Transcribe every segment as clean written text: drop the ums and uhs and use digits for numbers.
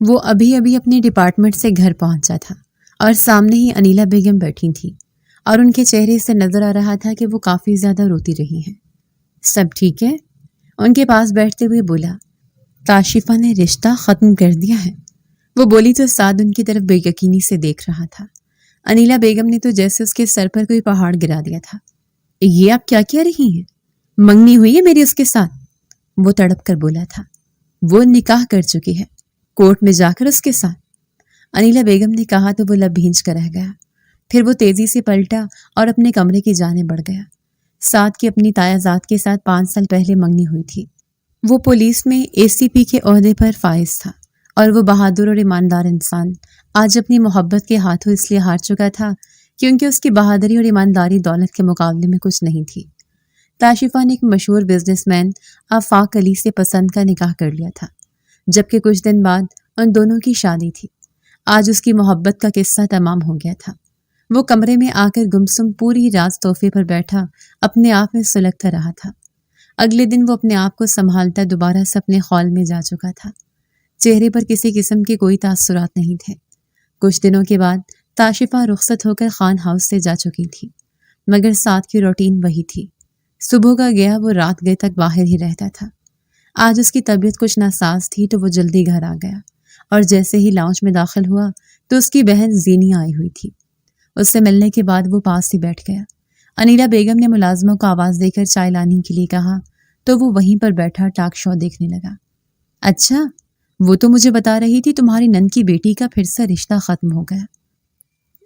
وہ ابھی ابھی اپنے ڈپارٹمنٹ سے گھر پہنچا تھا اور سامنے ہی انیلا بیگم بیٹھی تھی اور ان کے چہرے سے نظر آ رہا تھا کہ وہ کافی زیادہ روتی رہی ہیں۔ سب ٹھیک ہے؟ ان کے پاس بیٹھتے ہوئے بولا۔ کاشفہ نے رشتہ ختم کر دیا ہے، وہ بولی تو سعد ان کی طرف بے یقینی سے دیکھ رہا تھا۔ انیلا بیگم نے تو جیسے اس کے سر پر کوئی پہاڑ گرا دیا تھا۔ یہ آپ کیا کہہ رہی ہیں؟ منگنی ہوئی ہے میری اس کے ساتھ؟ وہ تڑپ کر بولا تھا۔ وہ نکاح کر چکی ہے، کورٹ میں جا کر اس کے ساتھ۔ انیلا بیگم نے کہا تو وہ لب بھینچ کر رہ گیا، پھر وہ تیزی سے پلٹا اور اپنے کمرے کی جانب بڑھ گیا۔ سعد کی اپنی تایا زاد کے ساتھ 5 سال پہلے منگنی ہوئی تھی۔ وہ پولیس میں ACP کے عہدے پر فائز تھا اور وہ بہادر اور ایماندار انسان آج اپنی محبت کے ہاتھوں اس لیے ہار چکا تھا کیونکہ اس کی بہادری اور ایمانداری دولت کے مقابلے میں کچھ نہیں تھی۔ کاشفہ نے ایک مشہور بزنس مین آفاق علی سے پسند کا نکاح کر لیا تھا، جبکہ کچھ دن بعد ان دونوں کی شادی تھی۔ آج اس کی محبت کا قصہ تمام ہو گیا تھا۔ وہ کمرے میں آ کر گمسم پوری رات صوفے پر بیٹھا اپنے آپ میں سلگتا رہا تھا۔ اگلے دن وہ اپنے آپ کو سنبھالتا دوبارہ سے اپنے خول میں جا چکا تھا۔ چہرے پر کسی قسم کے کوئی تاثرات نہیں تھے۔ کچھ دنوں کے بعد کاشفہ رخصت ہو کر خان ہاؤس سے جا چکی تھی، مگر سعد کی روٹین وہی تھی۔ صبح کا گیا وہ رات گئے تک باہر ہی رہتا تھا۔ آج اس کی طبیعت کچھ ناساز تھی تو وہ جلدی گھر آ گیا اور جیسے ہی لاؤنج میں داخل ہوا تو اس کی بہن زینیا آئی ہوئی تھی۔ اس سے ملنے کے بعد وہ پاس ہی بیٹھ گیا۔ انیلا بیگم نے ملازموں کو آواز دے کر چائے لانے کے لیے کہا تو وہ وہیں پر بیٹھا ٹاک شو دیکھنے لگا۔ اچھا، وہ تو مجھے بتا رہی تھی تمہاری نند کی بیٹی کا پھر سے رشتہ ختم ہو گیا،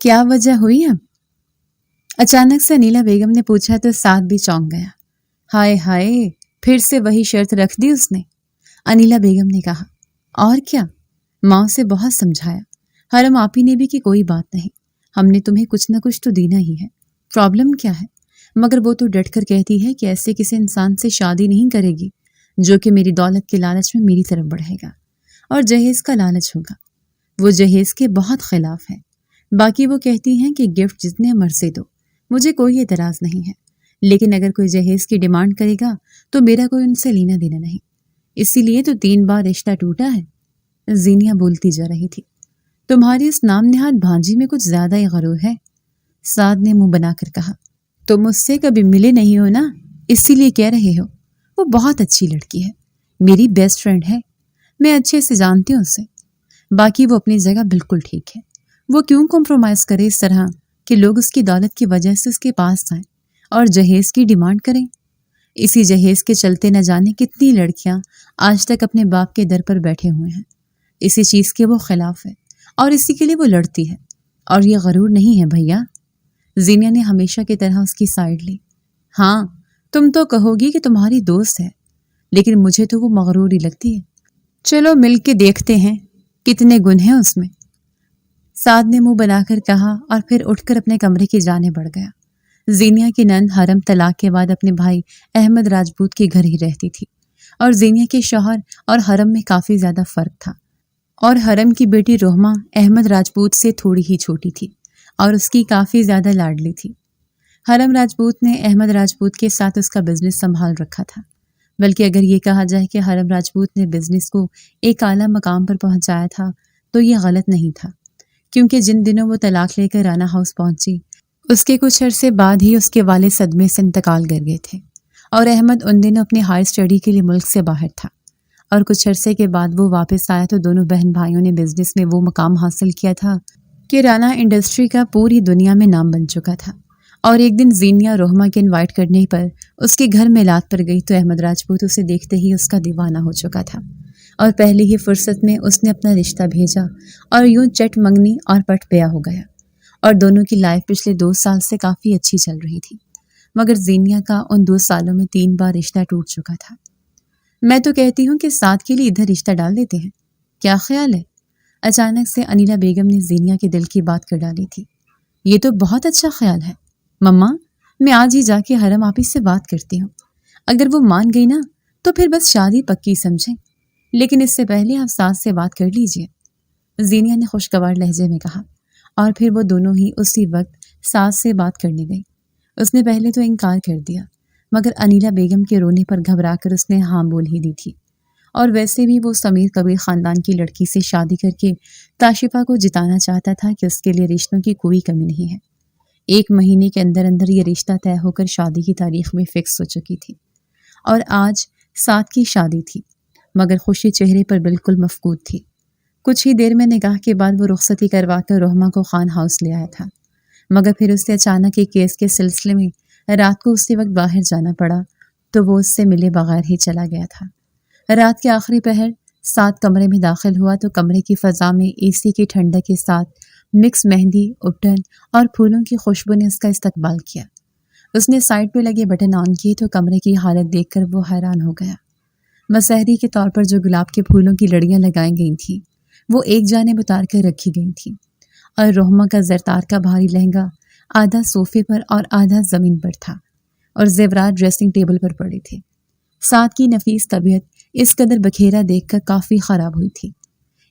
کیا وجہ ہوئی اب؟ اچانک سے انیلا بیگم نے پوچھا تو سعد بھی چونک گیا۔ ہائے ہائے، پھر سے وہی شرط رکھ دی اس نے؟ انیلا بیگم نے کہا۔ اور کیا، ماں سے بہت سمجھایا، حرم آپی نے بھی کہ کوئی بات نہیں، ہم نے تمہیں کچھ نہ کچھ تو دینا ہی ہے، پرابلم کیا ہے؟ مگر وہ تو ڈٹ کر کہتی ہے کہ ایسے کسی انسان سے شادی نہیں کرے گی جو کہ میری دولت کے لالچ میں میری طرف بڑھے گا اور جہیز کا لالچ ہوگا۔ وہ جہیز کے بہت خلاف ہے۔ باقی وہ کہتی ہیں کہ گفٹ جتنے مرضی دو، مجھے کوئی اعتراض نہیں ہے، لیکن اگر کوئی جہیز کی ڈیمانڈ کرے گا تو میرا کوئی ان سے لینا دینا نہیں، اسی لیے تو 3 بار رشتہ ٹوٹا ہے۔ زینیا بولتی جا رہی تھی۔ تمہاری اس نام نہاد بھانجی میں کچھ زیادہ ہی غرور ہے، سعد نے منہ بنا کر کہا۔ تم مجھ سے کبھی ملے نہیں ہو نا، اسی لیے کہہ رہے ہو۔ وہ بہت اچھی لڑکی ہے، میری بیسٹ فرینڈ ہے، میں اچھے سے جانتی ہوں اسے۔ باقی وہ اپنی جگہ بالکل ٹھیک ہے، وہ کیوں کمپرومائز کرے اس طرح کہ لوگ اس کی دولت کی وجہ سے اس کے پاس آئیں اور جہیز کی ڈیمانڈ کریں۔ اسی جہیز کے چلتے نہ جانے کتنی لڑکیاں آج تک اپنے باپ کے در پر بیٹھے ہوئے ہیں۔ اسی چیز کے وہ خلاف ہے اور اسی کے لیے وہ لڑتی ہے، اور یہ غرور نہیں ہے بھیا۔ زینیا نے ہمیشہ کی طرح اس کی سائیڈ لی۔ ہاں، تم تو کہو گی کہ تمہاری دوست ہے، لیکن مجھے تو وہ مغرور ہی لگتی ہے۔ چلو مل کے دیکھتے ہیں کتنے گن ہیں اس میں، سعد نے منہ بنا کر کہا اور پھر اٹھ کر اپنے کمرے کی جانب بڑھ گیا۔ زینیا کی نند حرم طلاق کے بعد اپنے بھائی احمد راجپوت کے گھر ہی رہتی تھی، اور زینیا کے شوہر اور حرم میں کافی زیادہ فرق تھا، اور حرم کی بیٹی روہما احمد راجپوت سے تھوڑی ہی چھوٹی تھی اور اس کی کافی زیادہ لاڈلی تھی۔ حرم راجپوت نے احمد راجپوت کے ساتھ اس کا بزنس سنبھال رکھا تھا، بلکہ اگر یہ کہا جائے کہ حرم راجپوت نے بزنس کو ایک اعلیٰ مقام پر پہنچایا تھا تو یہ غلط نہیں تھا، کیونکہ جن دنوں وہ طلاق لے کر رانا ہاؤس پہنچی اس کے کچھ عرصے بعد ہی اس کے والد صدمے سے انتقال کر گئے تھے، اور احمد ان دنوں اپنی ہائر اسٹڈی کے لیے ملک سے باہر تھا، اور کچھ عرصے کے بعد وہ واپس آیا تو دونوں بہن بھائیوں نے بزنس میں وہ مقام حاصل کیا تھا کہ رانا انڈسٹری کا پوری دنیا میں نام بن چکا تھا۔ اور ایک دن زینیا روہما کے انوائٹ کرنے پر اس کے گھر میلاد پر گئی تو احمد راجپوت اسے دیکھتے ہی اس کا دیوانہ ہو چکا تھا، اور پہلی ہی فرصت میں اس نے اپنا رشتہ بھیجا اور یوں چٹ منگنی اور پٹ پیا ہو گیا، اور دونوں کی لائف پچھلے 2 سال سے کافی اچھی چل رہی تھی، مگر زینیا کا ان 2 سالوں میں 3 بار رشتہ ٹوٹ چکا تھا۔ میں تو کہتی ہوں کہ سعد کے لیے ادھر رشتہ ڈال دیتے ہیں، کیا خیال ہے؟ اچانک سے انیلا بیگم نے زینیا کے دل کی بات کر ڈالی تھی۔ یہ تو بہت اچھا خیال ہے مما، میں آج ہی جا کے حرم آپی سے بات کرتی ہوں، اگر وہ مان گئی نا تو پھر بس شادی پکی سمجھیں، لیکن اس سے پہلے آپ سعد سے بات کر لیجئے، زینیا نے خوشگوار لہجے میں کہا، اور پھر وہ دونوں ہی اسی وقت سعد سے بات کرنے گئی۔ اس نے پہلے تو انکار کر دیا، مگر انیلا بیگم کے رونے پر گھبرا کر اس نے ہاں بول ہی دی تھی، اور ویسے بھی وہ سمیر کبیر خاندان کی لڑکی سے شادی کر کے تاشفا کو جتانا چاہتا تھا کہ اس کے لیے رشتوں کی کوئی کمی نہیں ہے۔ 1 مہینے کے اندر اندر یہ رشتہ طے ہو کر شادی کی تاریخ بھی فکس ہو چکی تھی، اور آج 7 کی شادی تھی، مگر خوشی چہرے پر بالکل مفقود تھی۔ کچھ ہی دیر میں نکاح کے بعد وہ رخصتی کروا کر رحمہ کو خان ہاؤس لے آیا تھا، مگر پھر اسے اچانک ایک کیس کے سلسلے میں رات کو اسی وقت باہر جانا پڑا تو وہ اس سے ملے بغیر ہی چلا گیا تھا۔ رات کے آخری پہر 7 کمرے میں داخل ہوا تو کمرے کی فضا میں اے سی کی ٹھنڈک کے ساتھ مکس مہندی، ابٹن اور پھولوں کی خوشبو نے اس کا استقبال کیا۔ اس نے سائڈ پہ لگے بٹن آن کیے تو کمرے کی حالت دیکھ کر وہ حیران ہو گیا۔ مسحری کے طور پر جو گلاب کے پھولوں کی لڑیاں لگائی گئی تھیں وہ ایک جانب اتار کر رکھی گئی تھیں، اور رحمہ کا زرتار کا بھاری لہنگا آدھا صوفے پر اور آدھا زمین پر تھا، اور زیورات ڈریسنگ ٹیبل پر پڑے تھے۔ 7 کی نفیس طبیعت اس قدر بکھیرا دیکھ کر کافی خراب ہوئی تھی۔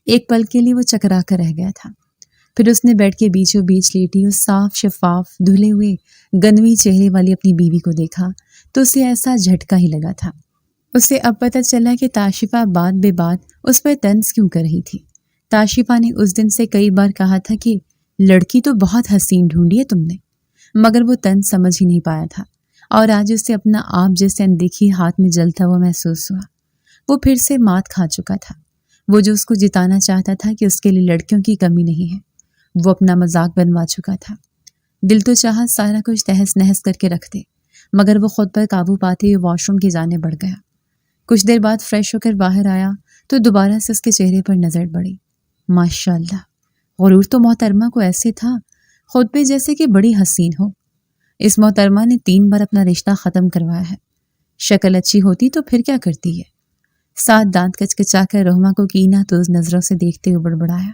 ایک پل کے لیے وہ چکرا کر رہ گیا تھا، پھر اس نے بیڈ کے بیچوں بیچ لیٹی اس صاف شفاف دھلے ہوئے گنوی چہرے والی اپنی بیوی کو دیکھا تو اسے ایسا جھٹکا ہی لگا تھا۔ اسے اب پتہ چلا کہ تاشفا بات بے بات اس پر طنز کیوں کر رہی تھی۔ تاشفا نے اس دن سے کئی بار کہا تھا کہ لڑکی تو بہت حسین ڈھونڈی ہے تم نے، مگر وہ طنز سمجھ ہی نہیں پایا تھا، اور آج اسے اپنا آپ جیسے اندیکھی ہاتھ میں جلتا ہوا محسوس ہوا۔ وہ پھر سے مات کھا چکا تھا۔ وہ جو اس کو جتانا چاہتا تھا کہ اس کے لیے لڑکیوں کی کمی نہیں ہے، وہ اپنا مذاق بنوا چکا تھا۔ دل تو چاہا سارا کچھ تہس نہس کر کے رکھ دے، مگر وہ خود پر قابو پاتے ہوئے واش روم کی جانب بڑھ گیا۔ کچھ دیر بعد فریش ہو کر باہر آیا تو دوبارہ سے اس کے چہرے پر نظر پڑی۔ ماشاءاللہ، غرور تو محترمہ کو ایسے تھا خود پہ جیسے کہ بڑی حسین ہو۔ اس محترمہ نے 3 بار اپنا رشتہ ختم کروایا ہے۔ شکل اچھی ہوتی تو پھر کیا کرتی ہے؟ 7 دانت کچکچا کر رحمہ کو کینہ توز نظروں سے دیکھتے ہوئے بڑبڑایا۔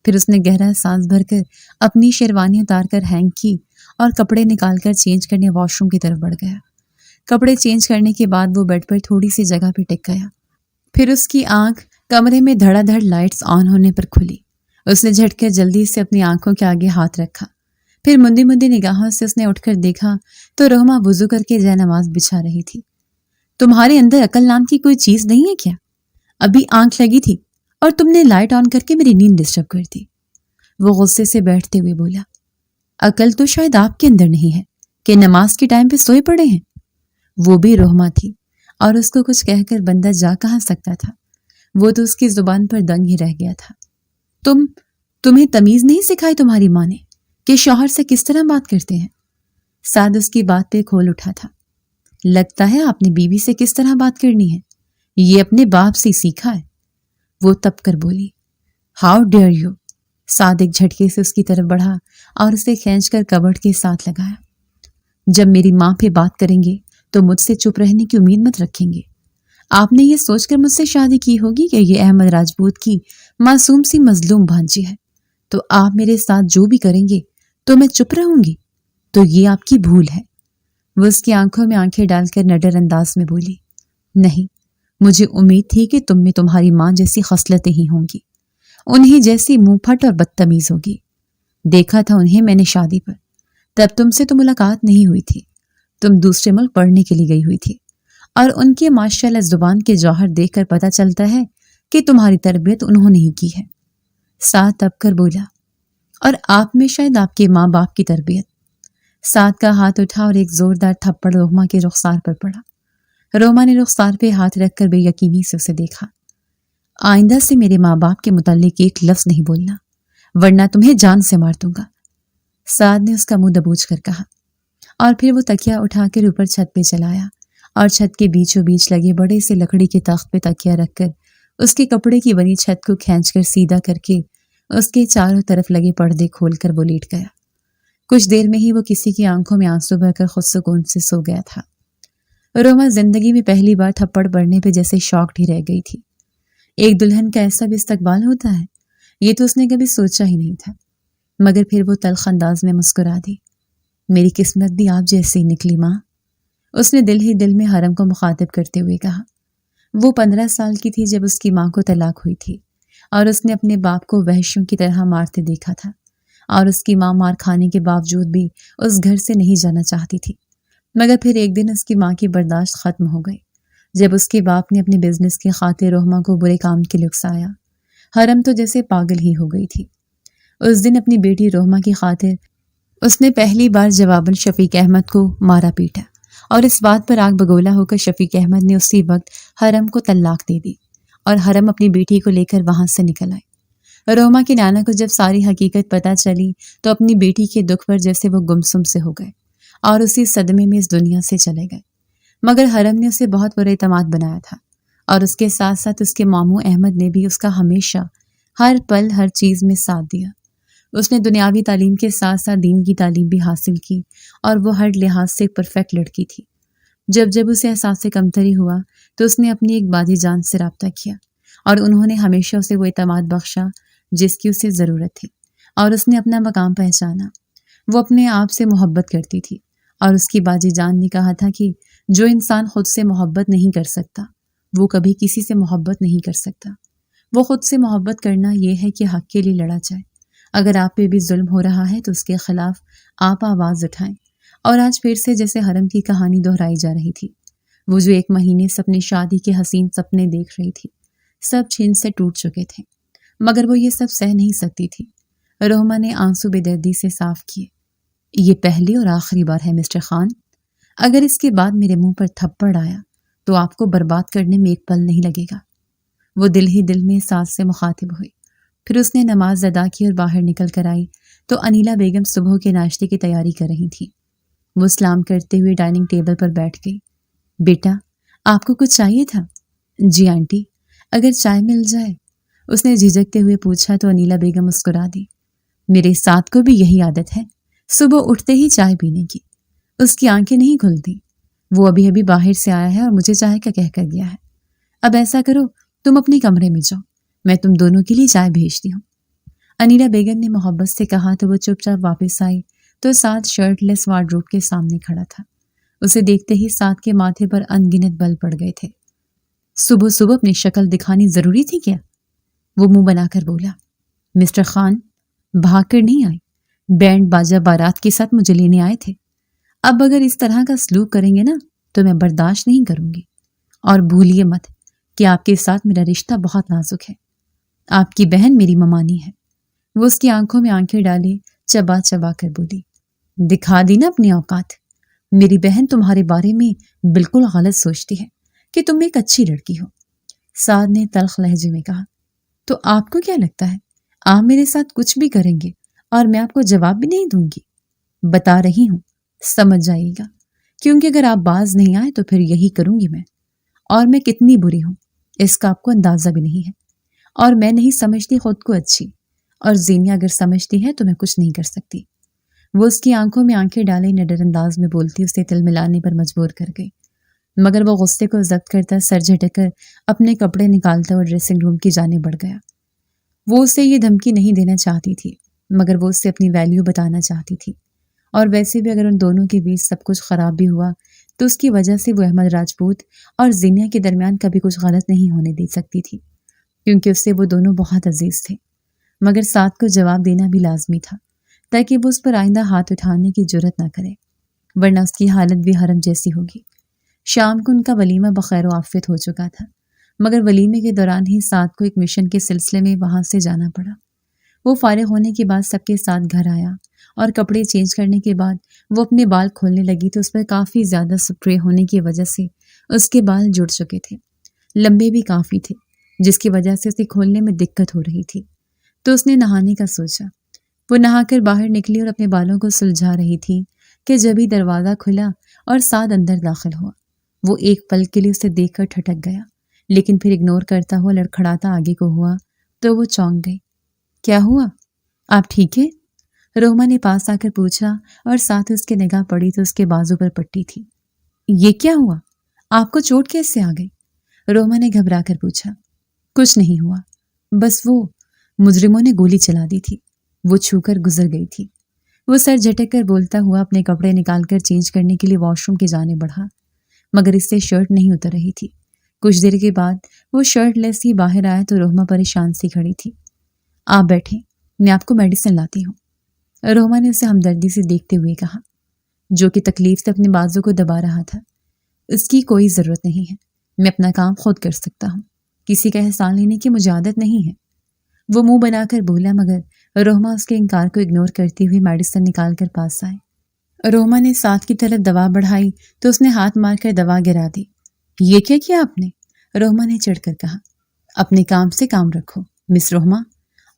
پھر اس نے گہرا سانس بھر کر اپنی شیروانی اتار کر ہینگ کی اور کپڑے نکال کر چینج کرنے واش روم کی طرف بڑھ گیا۔ کپڑے چینج کرنے کے بعد وہ بیڈ پر تھوڑی سی جگہ پہ ٹک گیا۔ پھر اس کی آنکھ کمرے میں دھڑا دھڑ لائٹس آن ہونے پر کھلی۔ اس نے جھٹ کر جلدی سے اپنی آنکھوں کے آگے ہاتھ رکھا۔ پھر مندی مندی نگاہوں سے اس نے اٹھ کر دیکھا تو رحمہ وضو کر کے جے نماز بچھا رہی تھی۔ تمہارے اندر عقل نام کی کوئی چیز نہیں ہے کیا؟ ابھی آنکھ لگی تھی اور تم نے لائٹ آن کر کے میری نیند ڈسٹرب کر دی۔ وہ غصے سے بیٹھتے ہوئے بولا، عقل تو شاید آپ کے اندر نہیں ہے کہ نماز کے ٹائم پہ سوئے پڑے ہیں۔ وہ بھی رحمہ تھی اور اس کو کچھ کہہ کر بندہ جا کہاں سکتا تھا، وہ تو اس کی زبان پر دنگ ہی رہ گیا تھا۔ تمہیں تمیز نہیں سکھائی تمہاری ماں نے کہ شوہر سے کس طرح بات کرتے ہیں؟ سعد اس کی بات پہ کھول اٹھا تھا۔ لگتا ہے آپ نے بیوی سے کس طرح بات کرنی ہے یہ اپنے باپ سے سیکھا ہے۔ وہ تپ کر بولی، ہاؤ ڈیئر یو۔ سعد ایک جھٹکے سے اس کی طرف بڑھا اور اسے کھینچ کر کبرٹ کے ساتھ لگایا۔ جب میری ماں پہ بات کریں گے تو مجھ سے چپ رہنے کی امید مت رکھیں گے۔ آپ نے یہ سوچ کر مجھ سے شادی کی ہوگی کہ یہ احمد راجپوت کی معصوم سی مظلوم بھانجی ہے، تو آپ میرے ساتھ جو بھی کریں گے تو میں چپ رہوں گی، تو یہ آپ کی بھول ہے۔ وہ اس کی آنکھوں میں آنکھیں ڈال کر نڈر انداز میں بولی، نہیں، مجھے امید تھی کہ تم میں تمہاری ماں جیسی خصلتیں ہی ہوں گی، انہیں جیسی منہ پھٹ اور بدتمیز ہوگی۔ دیکھا تھا انہیں میں نے شادی پر، تب تم سے تو ملاقات نہیں ہوئی تھی، تم دوسرے ملک پڑھنے کے لیے گئی ہوئی تھی، اور ان کے ماشاءاللہ زبان کے جوہر دیکھ کر پتہ چلتا ہے کہ تمہاری تربیت انہوں نے ہی کی ہے۔ سعد تب کر بولا، اور آپ میں شاید آپ کے ماں باپ کی تربیت۔ سعد کا ہاتھ اٹھا اور ایک زوردار تھپڑ رحمہ کے رخسار پر پڑا۔ رحمہ نے رخسار پہ ہاتھ رکھ کر بے یقینی سے اسے دیکھا۔ آئندہ سے میرے ماں باپ کے متعلق ایک لفظ نہیں بولنا، ورنہ تمہیں جان سے مار دوں گا۔ سعد نے اس کا منہ دبوچ کر کہا، اور پھر وہ تکیا اٹھا کر اوپر چھت پہ چلایا اور چھت کے بیچوں بیچ لگے بڑے سے لکڑی کے تخت پہ تکیا رکھ کر اس کے کپڑے کی بنی چھت کو کھینچ کر سیدھا کر کے اس کے چاروں طرف لگے پردے کھول کر وہ لیٹ گیا۔ کچھ دیر میں ہی وہ کسی کی آنکھوں میں آنسو بھر کر خود سکون سے سو گیا تھا۔ رحمہ زندگی میں پہلی بار تھپڑ پڑنے پہ جیسے شاکڈ ہی رہ گئی تھی۔ ایک دلہن کا ایسا بھی استقبال ہوتا ہے، یہ تو اس نے کبھی سوچا ہی نہیں تھا، مگر پھر وہ تلخ انداز میں مسکرا دی۔ میری قسمت بھی آپ جیسی نکلی ماں، اس نے دل ہی دل میں حرم کو مخاطب کرتے ہوئے کہا۔ وہ 15 سال کی تھی جب اس کی ماں کو طلاق ہوئی تھی، اور اس نے اپنے باپ کو وحشیوں کی طرح مارتے دیکھا تھا، اور اس کی ماں مار کھانے کے باوجود بھی اس گھر سے نہیں جانا چاہتی تھی، مگر پھر ایک دن اس کی ماں کی برداشت ختم ہو گئی۔ جب اس کے باپ نے اپنے بزنس کی خاطر رحمہ کو برے کام کے لیے اکسایا، حرم تو جیسے پاگل ہی ہو گئی تھی۔ اس دن اپنی بیٹی رحمہ کی خاطر اس نے پہلی بار جواباً شفیق احمد کو مارا پیٹا، اور اس بات پر آگ بگولا ہو کر شفیق احمد نے اسی وقت حرم کو طلاق دے دی اور حرم اپنی بیٹی کو لے کر وہاں سے نکل آئے۔ رحمہ کی نانا کو جب ساری حقیقت پتہ چلی تو اپنی بیٹی کے دکھ پر جیسے وہ گمسم سے ہو گئے اور اسی صدمے میں اس دنیا سے چلے گئے۔ مگر حرم نے اسے بہت پر اعتماد بنایا تھا، اور اس کے ساتھ ساتھ اس کے ماموں احمد نے بھی اس کا ہمیشہ ہر پل ہر چیز میں ساتھ دیا۔ اس نے دنیاوی تعلیم کے ساتھ ساتھ دین کی تعلیم بھی حاصل کی، اور وہ ہر لحاظ سے ایک پرفیکٹ لڑکی تھی۔ جب اسے احساس کمتری ہوا تو اس نے اپنی ایک بازی جان سے رابطہ کیا، اور انہوں نے ہمیشہ اسے وہ اعتماد بخشا جس کی اسے ضرورت تھی، اور اس نے اپنا مقام پہچانا۔ وہ اپنے آپ سے محبت کرتی تھی، اور اس کی باجی جان نے کہا تھا کہ جو انسان خود سے محبت نہیں کر سکتا وہ کبھی کسی سے محبت نہیں کر سکتا۔ وہ خود سے محبت کرنا یہ ہے کہ حق کے لیے لڑا جائے، اگر آپ پہ بھی ظلم ہو رہا ہے تو اس کے خلاف آپ آواز اٹھائیں۔ اور آج پھر سے جیسے حرم کی کہانی دہرائی جا رہی تھی، وہ جو 1 مہینے سے اپنی شادی کے حسین سپنے دیکھ رہی تھی، سب چھین سے ٹوٹ چکے تھے، مگر وہ یہ سب سہ نہیں سکتی تھی۔ رحمہ نے آنسو بے دردی سے صاف کیے۔ یہ پہلی اور آخری بار ہے مسٹر خان، اگر اس کے بعد میرے منہ پر تھپڑ آیا تو آپ کو برباد کرنے میں ایک پل نہیں لگے گا۔ وہ دل ہی دل میں ساس سے مخاطب ہوئی۔ پھر اس نے نماز ادا کی اور باہر نکل کر آئی تو انیلا بیگم صبح کے ناشتے کی تیاری کر رہی تھی۔ وہ سلام کرتے ہوئے ڈائننگ ٹیبل پر بیٹھ گئی۔ بیٹا، آپ کو کچھ چاہیے تھا؟ جی آنٹی، اگر چائے مل جائے، اس نے جھجکتے ہوئے پوچھا تو انیلا بیگم مسکرا دی۔ میرے ساتھ کو بھی یہی عادت ہے، صبح اٹھتے ہی چائے پینے کی۔ اس کی آنکھیں نہیں کھلتی۔ وہ ابھی ابھی باہر سے آیا ہے اور مجھے چائے کا کہہ کر گیا ہے۔ اب ایسا کرو، تم اپنے کمرے میں جاؤ، میں تم دونوں کے لیے چائے بھیجتی ہوں۔ انیلا بیگم نے محبت سے کہا تو وہ چپ چاپ واپس آئی تو ساتھ شرٹ لیس وارڈروب کے سامنے کھڑا تھا۔ اسے دیکھتے ہی ساتھ کے ماتھے پر انگنت بل پڑ گئے تھے۔ صبح صبح اپنی شکل دکھانی ضروری تھی کیا؟ وہ منہ بنا کر بولا۔ مسٹر خان بھاگ کر نہیں آئی، بینڈ باجا بارات کے ساتھ مجھے لینے آئے تھے۔ اب اگر اس طرح کا سلوک کریں گے نا تو میں برداشت نہیں کروں گی، اور بھولیے مت کہ آپ کے ساتھ میرا رشتہ بہت نازک ہے۔ آپ کی بہن میری ممانی ہے۔ وہ اس کی آنکھوں میں آنکھیں ڈالے چبا چبا کر بولی۔ دکھا دی نا اپنی اوقات۔ میری بہن تمہارے بارے میں بالکل غلط سوچتی ہے کہ تم ایک اچھی لڑکی ہو۔ سعد نے تلخ لہجے میں کہا۔ تو آپ کو کیا لگتا ہے آپ میرے ساتھ کچھ بھی کریں گے اور میں آپ کو جواب بھی نہیں دوں گی؟ بتا رہی ہوں، سمجھ جائیے گا، کیونکہ اگر آپ باز نہیں آئے تو پھر یہی کروں گی میں، اور میں کتنی بری ہوں اس کا آپ کو اندازہ بھی نہیں ہے، اور میں نہیں سمجھتی خود کو اچھی، اور زینیہ اگر سمجھتی ہے تو میں کچھ نہیں کر سکتی۔ وہ اس کی آنکھوں میں آنکھیں ڈالے نڈر انداز میں بولتی اسے تل ملانے پر مجبور کر گئی، مگر وہ غصے کو ضبط کرتا سر جھٹک کر اپنے کپڑے نکالتا اور ڈریسنگ روم کی جانب بڑھ گیا۔ وہ اسے یہ دھمکی نہیں دینا چاہتی تھی، مگر وہ اسے اپنی ویلیو بتانا چاہتی تھی، اور ویسے بھی اگر ان دونوں کے بیچ سب کچھ خراب بھی ہوا تو اس کی وجہ سے وہ احمد راجپوت اور زینیہ کے درمیان کبھی کچھ غلط نہیں ہونے دے سکتی تھی، کیونکہ اس سے وہ دونوں بہت عزیز تھے۔ مگر ساتھ کو جواب دینا بھی لازمی تھا تاکہ وہ اس پر آئندہ ہاتھ اٹھانے کی جرت نہ کرے، ورنہ اس کی حالت بھی حرم جیسی ہوگی۔ شام کو ان کا ولیمہ بخیر و عافیت ہو چکا تھا، مگر ولیمے کے دوران ہی ساتھ کو ایک مشن کے سلسلے میں وہاں سے جانا پڑا۔ وہ فارغ ہونے کے بعد سب کے ساتھ گھر آیا، اور کپڑے چینج کرنے کے بعد وہ اپنے بال کھولنے لگی تو اس پر کافی زیادہ سپرے ہونے کی وجہ سے اس کے بال جڑ چکے تھے، لمبے بھی کافی تھے، جس کی وجہ سے اسے کھولنے میں دقت ہو رہی تھی۔ تو اس نے نہانے کا سوچا۔ وہ نہا کر باہر نکلی اور اپنے بالوں کو سلجھا رہی تھی کہ جبھی دروازہ کھلا اور سعد اندر داخل ہوا۔ وہ ایک پل کے لیے اسے دیکھ کر ٹھٹک گیا، لیکن پھر اگنور کرتا ہوا لڑکھڑاتا آگے کو ہوا تو وہ چونک گئی۔ کیا ہوا؟ آپ ٹھیک ہے؟ رحمہ نے پاس آ کر پوچھا، اور ساتھ اس کے نگاہ پڑی تو اس کے بازو پر پٹی تھی۔ یہ کیا ہوا؟ آپ کو چوٹ کیسے آ گئی؟ رحمہ نے گھبرا کر پوچھا۔ کچھ نہیں ہوا، بس وہ مجرموں نے گولی چلا دی تھی، وہ چھو کر گزر گئی تھی۔ وہ سر جھٹک کر بولتا ہوا اپنے کپڑے نکال کر چینج کرنے کے لیے واش روم کی جانب بڑھا، مگر اس سے شرٹ نہیں اتر رہی تھی۔ کچھ دیر کے بعد وہ شرٹ لیس ہی باہر آیا تو رحمہ پریشان سی کھڑی تھی۔ آپ بیٹھیں، میں آپ کو میڈیسن لاتی ہوں، رحمہ نے اسے ہمدردی سے دیکھتے ہوئے کہا، جو کہ تکلیف سے اپنے بازو کو دبا رہا تھا۔ اس کی کوئی ضرورت نہیں ہے، میں اپنا کام خود کر سکتا ہوں، کسی کا احسان لینے کی مجھے عادت نہیں ہے۔ وہ منہ بنا کر بولا، مگر روہما اس کے انکار کو اگنور کرتی ہوئی میڈیسن نکال کر پاس آئے۔ روہما نے ساتھ کی طرف دوا بڑھائی تو اس نے ہاتھ مار کر دوا گرا دی۔ یہ کیا کیا آپ نے؟ روہما نے چڑھ کر کہا۔ اپنے کام سے کام رکھو مس روہما،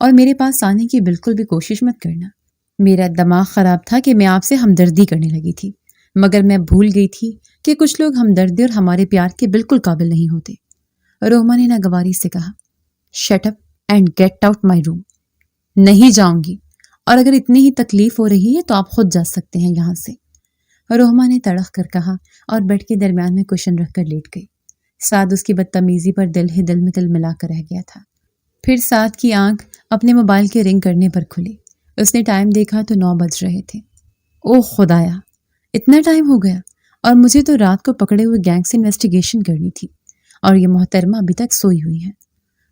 اور میرے پاس آنے کی بالکل بھی کوشش مت کرنا۔ میرا دماغ خراب تھا کہ میں آپ سے ہمدردی کرنے لگی تھی، مگر میں بھول گئی تھی کہ کچھ لوگ ہمدردی اور ہمارے پیار کے بالکل قابل نہیں ہوتے۔ روہما نے ناگواری سے کہا، shut up and get out my room. نہیں جاؤں گی، اور اگر اتنی ہی تکلیف ہو رہی ہے تو آپ خود جا سکتے ہیں یہاں سے۔ روہما نے تڑخ کر کہا اور بیڈ کے درمیان میں کشن رکھ کر لیٹ گئی۔ سعد اس کی بدتمیزی پر دل ہی دل میں تل ملا کر رہ گیا تھا۔ پھر سعد کی آنکھ اپنے موبائل کے رنگ کرنے پر کھلی۔ اس نے ٹائم دیکھا تو 9 بج رہے تھے۔ اوہ خدایا، اتنا ٹائم ہو گیا، اور مجھے تو رات کو پکڑے ہوئے گینگ سے انویسٹیگیشن کرنی تھی، اور یہ محترمہ ابھی تک سوئی ہوئی ہے۔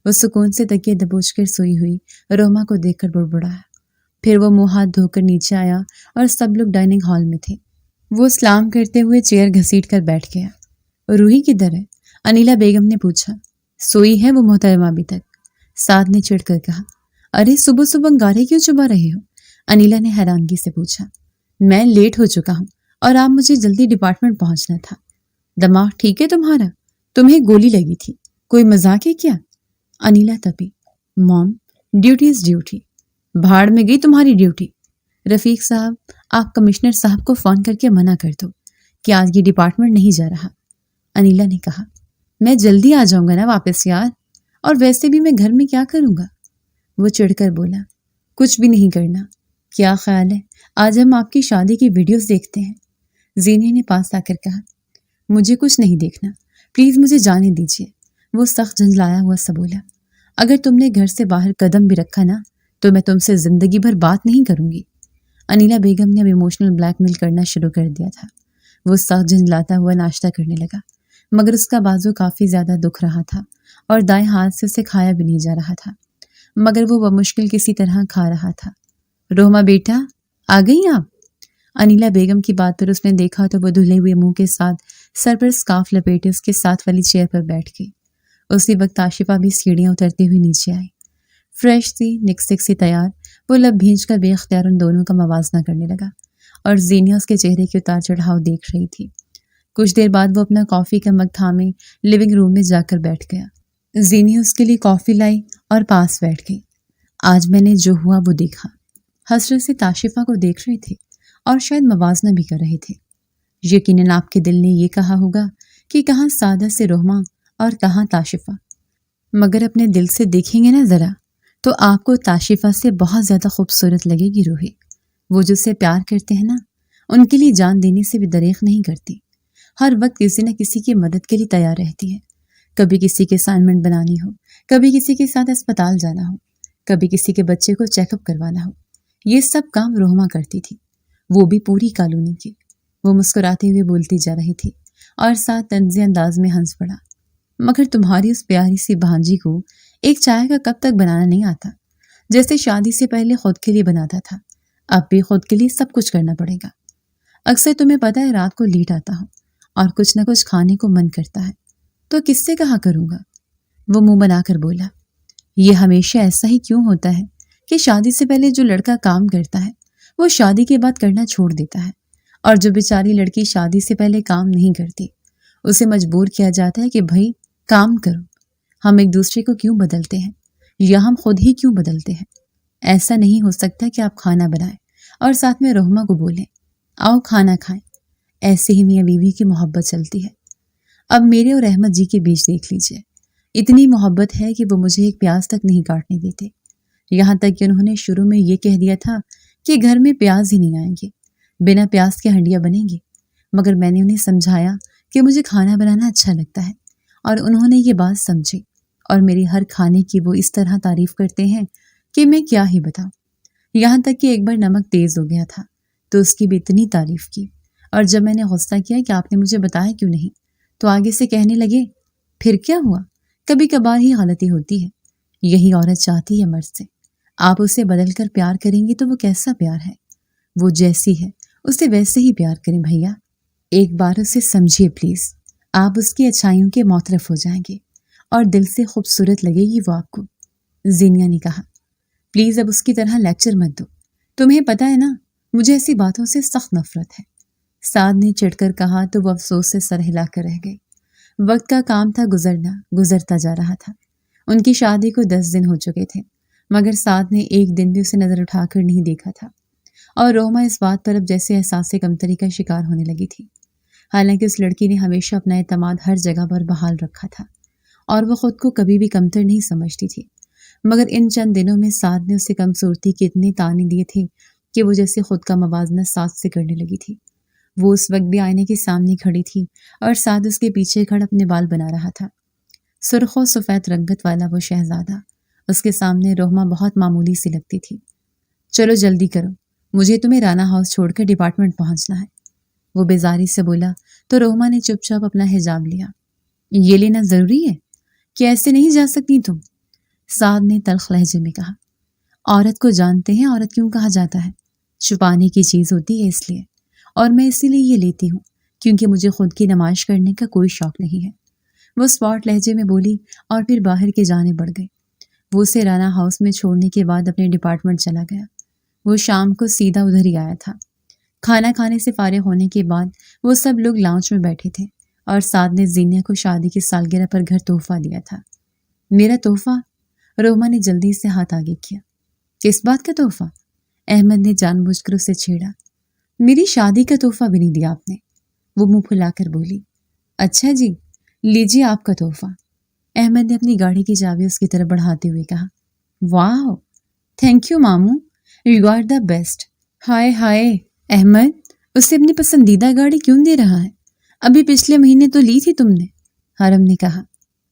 وہ سکون سے تکیے دبوچ کر سوئی ہوئی روہما کو دیکھ کر بڑبڑایا۔ پھر وہ منہ ہاتھ دھو کر نیچے آیا اور سب لوگ ڈائننگ ہال میں تھے۔ وہ سلام کرتے ہوئے چیئر گھسیٹ کر بیٹھ گیا۔ روحی کدھر ہے؟ انیلا بیگم نے پوچھا۔ سوئی ہے وہ محترمہ ابھی تک، سعد نے چڑھ کر کہا۔ ارے صبح صبح انگارے کیوں چبا رہے ہو؟ انیلا نے حیرانگی سے پوچھا۔ میں لیٹ ہو چکا ہوں اور آپ مجھے جلدی ڈپارٹمنٹ پہنچنا تھا۔ دماغ ٹھیک ہے تمہارا؟ تمہیں گولی لگی تھی، کوئی مذاق ہے کیا؟ انیلا تپی۔ موم، ڈیوٹی از ڈیوٹی۔ بھاڑ میں گئی تمہاری ڈیوٹی۔ رفیق صاحب، آپ کمشنر صاحب کو فون کر کے منع کر دو کہ آج یہ ڈپارٹمنٹ نہیں جا رہا۔ انیلا نے کہا۔ میں جلدی آ جاؤں گا نا واپس یار، اور ویسے بھی میں گھر میں کیا کروں گا؟ وہ چڑھ کر بولا۔ کچھ بھی نہیں کرنا۔ کیا خیال ہے آج ہم آپ کی شادی کی ویڈیوز دیکھتے ہیں؟ زینیا نے پاس آ کر کہا۔ مجھے کچھ نہیں دیکھنا، پلیز مجھے جانے دیجیے۔ وہ سخت جھنجھلایا ہوا سا بولا۔ اگر تم نے گھر سے باہر قدم بھی رکھا نا تو میں تم سے زندگی بھر بات نہیں کروں گی۔ انیلا بیگم نے اب ایموشنل بلیک میل کرنا شروع کر دیا تھا۔ وہ سخت جھنجھلاتا ہوا ناشتہ کرنے لگا، مگر اس کا بازو کافی زیادہ دکھ رہا تھا اور دائیں ہاتھ سے اسے کھایا بھی نہیں جا رہا تھا، مگر وہ بمشکل کسی طرح کھا رہا تھا۔ روہما بیٹا، آ گئی آپ؟ انیلا بیگم کی بات پر اس نے دیکھا تو وہ دھلے ہوئے منہ کے ساتھ سر پر اسکارف لپیٹے اس کے ساتھ والی چیئر پر بیٹھ گئی۔ اسی وقت آشفا بھی سیڑھیاں اترتی ہوئی نیچے آئی، فریش سی، نکسک سی تیار۔ وہ لب بھینچ کر بے اختیار ان دونوں کا موازنہ کرنے لگا، اور زینیا اس کے چہرے کے اتار چڑھاؤ دیکھ رہی تھی۔ کچھ دیر بعد وہ اپنا کافی کا مگ تھامے لیونگ روم میں جا کر بیٹھ گیا۔ زینیا اس کے لیے کافی لائی اور پاس بیٹھ گئی۔ آج میں نے جو ہوا وہ دیکھا۔ حسرت سے تاشفہ کو دیکھ رہے تھے اور شاید موازنہ بھی کر رہے تھے۔ یقیناً آپ کے دل نے یہ کہا ہوگا کہ کہاں سعادت سے روہما اور کہاں تاشفہ، مگر اپنے دل سے دیکھیں گے نا ذرا تو آپ کو تاشفہ سے بہت زیادہ خوبصورت لگے گی روحی۔ وہ جو سے پیار کرتے ہیں نا، ان کے لیے جان دینے سے بھی دریغ نہیں کرتی۔ ہر وقت کسی نہ کسی کی مدد کے لیے تیار رہتی ہے، کبھی کسی کے اسائنمنٹ بنانی ہو، کبھی کسی کے ساتھ اسپتال جانا ہو، کبھی کسی کے بچے کو چیک اپ کروانا ہو۔ یہ سب کام روہما کرتی تھی، وہ بھی پوری کالونی کی۔ وہ مسکراتے ہوئے بولتی جا رہی تھی اور ساتھ طنزی انداز میں ہنس پڑا۔ مگر تمہاری اس پیاری سی بھانجی کو ایک چائے کا کپ تک بنانا نہیں آتا، جیسے شادی سے پہلے خود کے لیے بناتا تھا۔ اب بھی خود کے لیے سب کچھ کرنا پڑے گا۔ اکثر تمہیں پتہ ہے رات کو لیٹ آتا ہوں اور کچھ نہ کچھ کھانے کو من کرتا ہے، تو کس سے کہا کروں گا؟ وہ منہ بنا کر بولا۔ یہ ہمیشہ ایسا ہی کیوں ہوتا ہے کہ شادی سے پہلے جو لڑکا کام کرتا ہے وہ شادی کے بعد کرنا چھوڑ دیتا ہے، اور جو بیچاری لڑکی شادی سے پہلے کام نہیں کرتی اسے مجبور کیا جاتا ہے کہ بھائی کام کرو۔ ہم ایک دوسرے کو کیوں بدلتے ہیں، یا ہم خود ہی کیوں بدلتے ہیں؟ ایسا نہیں ہو سکتا کہ آپ کھانا بنائیں اور ساتھ میں روہما کو بولیں آؤ کھانا کھائیں۔ ایسے ہی میاں بیوی کی محبت چلتی ہے۔ اب میرے اور احمد جی کے بیچ دیکھ لیجئے، اتنی محبت ہے کہ وہ مجھے ایک پیاز تک نہیں کاٹنے دیتے، یہاں تک کہ انہوں نے شروع میں یہ کہہ دیا تھا کہ گھر میں پیاز ہی نہیں آئیں گے، بنا پیاز کے ہنڈیاں بنیں گی۔ مگر میں نے انہیں سمجھایا کہ مجھے کھانا بنانا اچھا لگتا ہے، اور انہوں نے یہ بات سمجھی، اور میری ہر کھانے کی وہ اس طرح تعریف کرتے ہیں کہ میں کیا ہی بتاؤں۔ یہاں تک کہ ایک بار نمک تیز ہو گیا تھا تو اس کی بھی اتنی تعریف کی، اور جب میں نے غصہ کیا کہ آپ نے مجھے بتایا کیوں نہیں، تو آگے سے کہنے لگے پھر کیا ہوا، کبھی کبھار ہی غلطی ہوتی ہے، یہی عورت چاہتی ہے مرد سے، آپ اسے بدل کر پیار کریں گے تو وہ کیسا پیار ہے؟ وہ جیسی ہے اسے ویسے ہی پیار کریں بھیا، ایک بار اسے سمجھیے پلیز۔ آپ اس کی اچھائیوں کے معترف ہو جائیں گے اور دل سے خوبصورت لگے گی وہ آپ کو۔ زینیا نے کہا، پلیز اب اس کی طرح لیکچر مت دو، تمہیں پتہ ہے نا مجھے ایسی باتوں سے سخت نفرت ہے۔ سعد نے چڑھ کر کہا تو وہ افسوس سے سر ہلا کر رہ گئی۔ وقت کا کام تھا گزرتا جا رہا تھا۔ ان کی شادی کو 10 دن ہو چکے تھے، مگر سعد نے ایک دن بھی اسے نظر اٹھا کر نہیں دیکھا تھا، اور روما اس بات پر اب جیسے احساس کمتری کا شکار ہونے لگی تھی۔ حالانکہ اس لڑکی نے ہمیشہ اپنا اعتماد ہر جگہ پر بحال رکھا تھا اور وہ خود کو کبھی بھی کمتر نہیں سمجھتی تھی، مگر ان چند دنوں میں سعد نے اسے کمزورتی کے اتنے تانے دیے تھے کہ وہ جیسے خود کا موازنہ سعد سے کرنے لگی تھی۔ وہ اس وقت بھی آئینے کے سامنے کھڑی تھی اور سعد اس کے پیچھے کھڑا اپنے بال بنا رہا تھا۔ سرخ و سفید رنگت والا وہ شہزادہ، اس کے سامنے روما بہت معمولی سی لگتی تھی۔ چلو جلدی کرو، مجھے تمہیں رانا ہاؤس چھوڑ کر ڈپارٹمنٹ پہنچنا ہے، وہ بیزاری سے بولا تو روما نے چپ چاپ اپنا حجاب لیا۔ یہ لینا ضروری ہے کہ ایسے نہیں جا سکتی تم، سعد نے تلخ لہجے میں کہا۔ عورت کو جانتے ہیں عورت کیوں کہا جاتا ہے؟ چھپانے کی چیز ہوتی ہے اس لیے، اور میں اسی لیے یہ لیتی ہوں کیونکہ مجھے خود کی نمائش کرنے کا کوئی شوق نہیں ہے، وہ اسپاٹ لہجے میں بولی اور پھر باہر کے جانے بڑھ گئی۔ وہ اسے رانا ہاؤس میں چھوڑنے کے بعد اپنے ڈپارٹمنٹ چلا گیا۔ وہ شام کو سیدھا ادھر ہی آیا تھا۔ کھانا کھانے سے فارغ ہونے کے بعد وہ سب لوگ لاؤنج میں بیٹھے تھے اور سعد نے زینیا کو شادی کی سالگرہ پر گھر تحفہ دیا تھا۔ میرا تحفہ؟ روما نے جلدی سے ہاتھ آگے کیا۔ کس بات کا تحفہ؟ احمد نے جان بوجھ کر اسے چھیڑا۔ میری شادی کا تحفہ بھی نہیں دیا آپ نے، وہ منہ پھلا کر بولی۔ اچھا جی، لیجیے آپ کا تحفہ، احمد نے اپنی گاڑی کی چابی اس کی طرف بڑھاتے ہوئے کہا۔ واو، تھینک یو ماموں، یو آر دا بیسٹ۔ ہائے ہائے احمد، اسے اپنی پسندیدہ گاڑی کیوں دے رہا ہے؟ ابھی پچھلے مہینے تو لی تھی تم نے، حرم نے کہا۔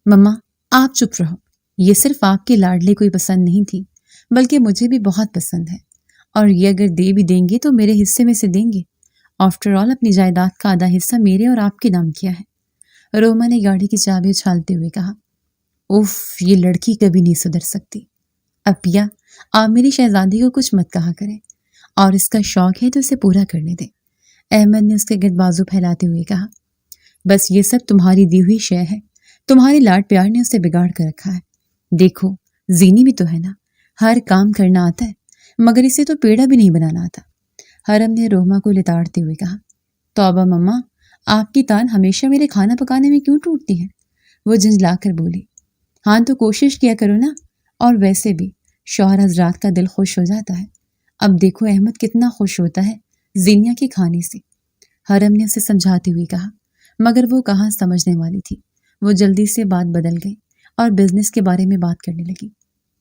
مما آپ چپ رہو، یہ صرف آپ کے لاڈلے کوئی پسند نہیں تھی بلکہ مجھے بھی بہت پسند ہے، اور یہ اگر دے بھی دیں گے تو میرے حصے میں سے دیں گے۔ آفٹر آل اپنی جائیداد کا آدھا حصہ میرے اور آپ کے نام کیا ہے، روما نے گاڑی کی چابی اچھالتے ہوئے کہا۔ اف، یہ لڑکی کبھی نہیں سدھر سکتی۔ اپیا، آپ میری شہزادی کو کچھ مت کہا کریں، اور اس کا شوق ہے تو اسے پورا کرنے دیں، احمد نے اس کے گرد بازو پھیلاتے ہوئے کہا۔ بس یہ سب تمہاری دی ہوئی شے ہے، تمہارے لاڈ پیار نے اسے بگاڑ کر رکھا ہے۔ دیکھو زینی بھی تو ہے نا، ہر کام کرنا آتا ہے مگر اسے تو پیڑا بھی نہیں بنانا آتا، حرم نے روما کو لتاڑتے ہوئے کہا۔ توبہ مما، آپ کی تان ہمیشہ میرے کھانا پکانے میں کیوں ٹوٹتی ہے، وہ جھنجلا کر بولی۔ ہاں تو کوشش کیا کرو نا، اور ویسے بھی شوہر حضرات کا دل خوش ہو جاتا ہے، اب دیکھو احمد کتنا خوش ہوتا ہے زینیا کے کھانے سے، حرم نے اسے سمجھاتے ہوئے کہا، مگر وہ کہاں سمجھنے والی تھی۔ وہ جلدی سے بات بدل گئی اور بزنس کے بارے میں بات کرنے لگی۔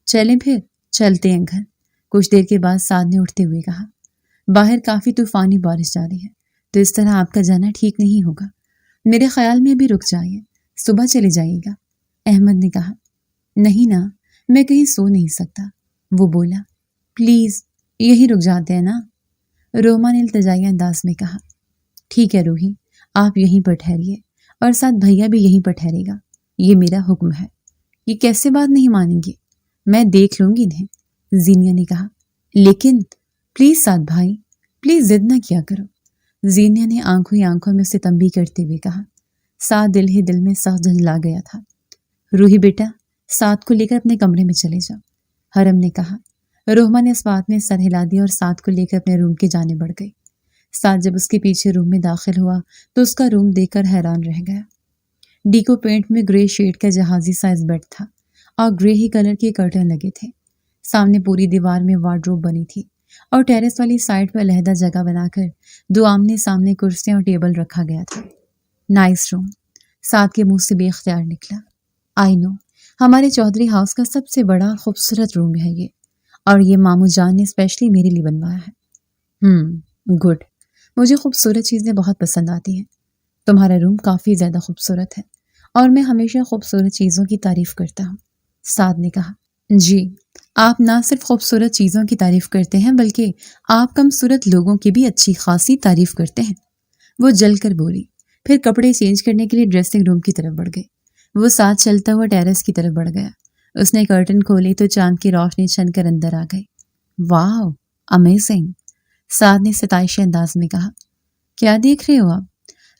چلیں پھر چلتے ہیں گھر، کچھ دیر کے بعد سعد نے اٹھتے ہوئے کہا۔ باہر کافی طوفانی بارش جاری ہے تو اس طرح آپ کا جانا ٹھیک نہیں ہوگا، میرے خیال میں ابھی رک جائیے، صبح چلے جائیے گا، احمد نے کہا۔ نہیں نا، میں کہیں سو نہیں سکتا، وہ بولا۔ پلیز یہی رک جاتے ہیں نا، روما نے التجائی انداز میں کہا۔ ٹھیک ہے روحی، آپ یہیں پر ٹھہریے اور ساتھ بھیا بھی یہیں پر ٹھہرے گا، یہ میرا حکم ہے۔ یہ کیسے بات نہیں مانیں گے؟ میں دیکھ لوں گی انہیں، زینیا نے کہا۔ لیکن پلیز سعد بھائی، پلیز ضد نہ کیا کرو، زینیا نے آنکھوں ہی آنکھوں میں اسے تنبیہ کرتے ہوئے کہا۔ سعد دل ہی دل میں سخت جھنجلا گیا تھا۔ روحی بیٹا، سعد کو لے کر اپنے کمرے میں چلے جاؤ، حرم نے کہا۔ روما نے اس بات میں سر ہلا دیا اور سعد کو لے کر اپنے روم کی جانے بڑھ گئی۔ سعد جب اس کے پیچھے روم میں داخل ہوا تو اس کا روم دیکھ کر حیران رہ گیا۔ ڈیکو پینٹ میں گرے شیڈ کا جہازی سائز بیڈ تھا اور گرے ہی کلر کے کرٹن لگے تھے۔ سامنے پوری دیوار میں وارڈروب بنی تھی اور ٹیرس والی سائڈ پر علیحدہ جگہ بنا کر دو آمنے سامنے کرسیاں اور ٹیبل رکھا گیا تھا۔ نائس روم، سعد کے منہ سے بے اختیار نکلا۔ آئی نو، ہمارے چودھری ہاؤس کا سب سے بڑا خوبصورت روم ہے یہ، اور یہ مامو جان نے اسپیشلی میرے لیے بنوایا ہے۔ گڈ، مجھے خوبصورت چیزیں بہت پسند آتی ہیں، تمہارا روم کافی زیادہ خوبصورت ہے اور میں ہمیشہ خوبصورت چیزوں کی تعریف کرتا ہوں، سعد نے کہا۔ جی، آپ نہ صرف خوبصورت چیزوں کی تعریف کرتے ہیں بلکہ آپ کمصورت لوگوں کی بھی اچھی خاصی تعریف کرتے ہیں، وہ جل کر بولی۔ پھر کپڑے چینج کرنے کے لیے ڈریسنگ روم کی طرف بڑھ گئی۔ وہ ساتھ چلتا ہوا ٹیرس کی طرف بڑھ گیا۔ اس نے کرٹن کھولے تو چاند کی روشنی چھن کر اندر آ گئی۔ واو، امیزنگ، سعد نے ستائشی انداز میں کہا۔ کیا دیکھ رہے ہو آپ؟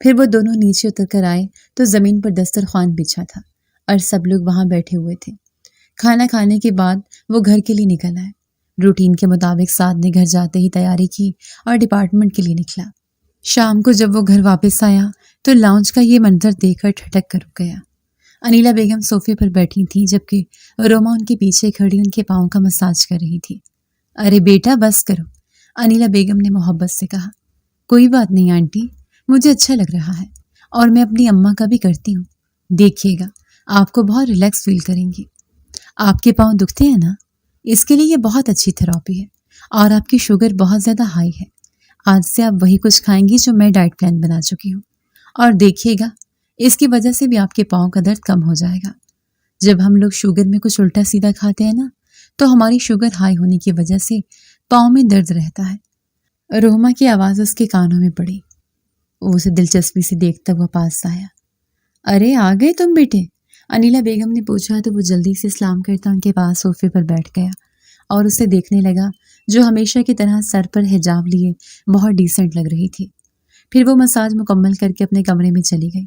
پھر وہ دونوں نیچے اتر کر آئے تو زمین پر دسترخوان بچھا تھا اور سب لوگ وہاں بیٹھے ہوئے تھے۔ کھانا کھانے کے بعد وہ گھر کے لیے نکل آئے۔ روٹین کے مطابق سعد نے گھر جاتے ہی تیاری کی اور ڈپارٹمنٹ کے لیے نکلا۔ شام کو جب وہ گھر واپس آیا تو لاؤنج کا یہ منظر دیکھ کر ٹھٹک کر رک گیا۔ انیلا بیگم صوفے پر بیٹھی تھی جبکہ روما ان کے پیچھے کھڑی ان کے پاؤں کا مساج کر رہی تھی۔ ارے بیٹا بس کرو، انیلا بیگم نے محبت سے کہا۔ کوئی بات نہیں آنٹی، مجھے اچھا لگ رہا ہے اور میں اپنی اماں کا بھی کرتی ہوں۔ دیکھیے گا آپ کو بہت ریلیکس فیل کریں گی۔ آپ کے پاؤں دکھتے ہیں نا، اس کے لیے یہ بہت اچھی تھراپی ہے اور آپ کی شوگر بہت زیادہ ہائی ہے۔ آج سے آپ وہی کچھ کھائیں گی جو میں ڈائٹ پلان بنا چکی ہوں، اور دیکھیے گا اس کی وجہ سے بھی آپ کے پاؤں کا درد کم ہو جائے گا۔ جب ہم لوگ شوگر میں کچھ الٹا سیدھا کھاتے ہیں نا تو ہماری شوگر ہائی ہونے کی وجہ سے پاؤں میں درد رہتا ہے۔ روما کی آواز اس کے کانوں میں پڑی۔ وہ اسے دلچسپی سے دیکھتا ہوا پاس آیا۔ ارے آ گئے تم بیٹے؟ انیلا بیگم نے پوچھا تو وہ جلدی سے سلام کرتا ان کے پاس صوفے پر بیٹھ گیا اور اسے دیکھنے لگا جو ہمیشہ کی طرح سر پر حجاب لیے بہت ڈیسنٹ لگ رہی تھی۔ پھر وہ مساج مکمل کر کے اپنے کمرے میں چلی گئی۔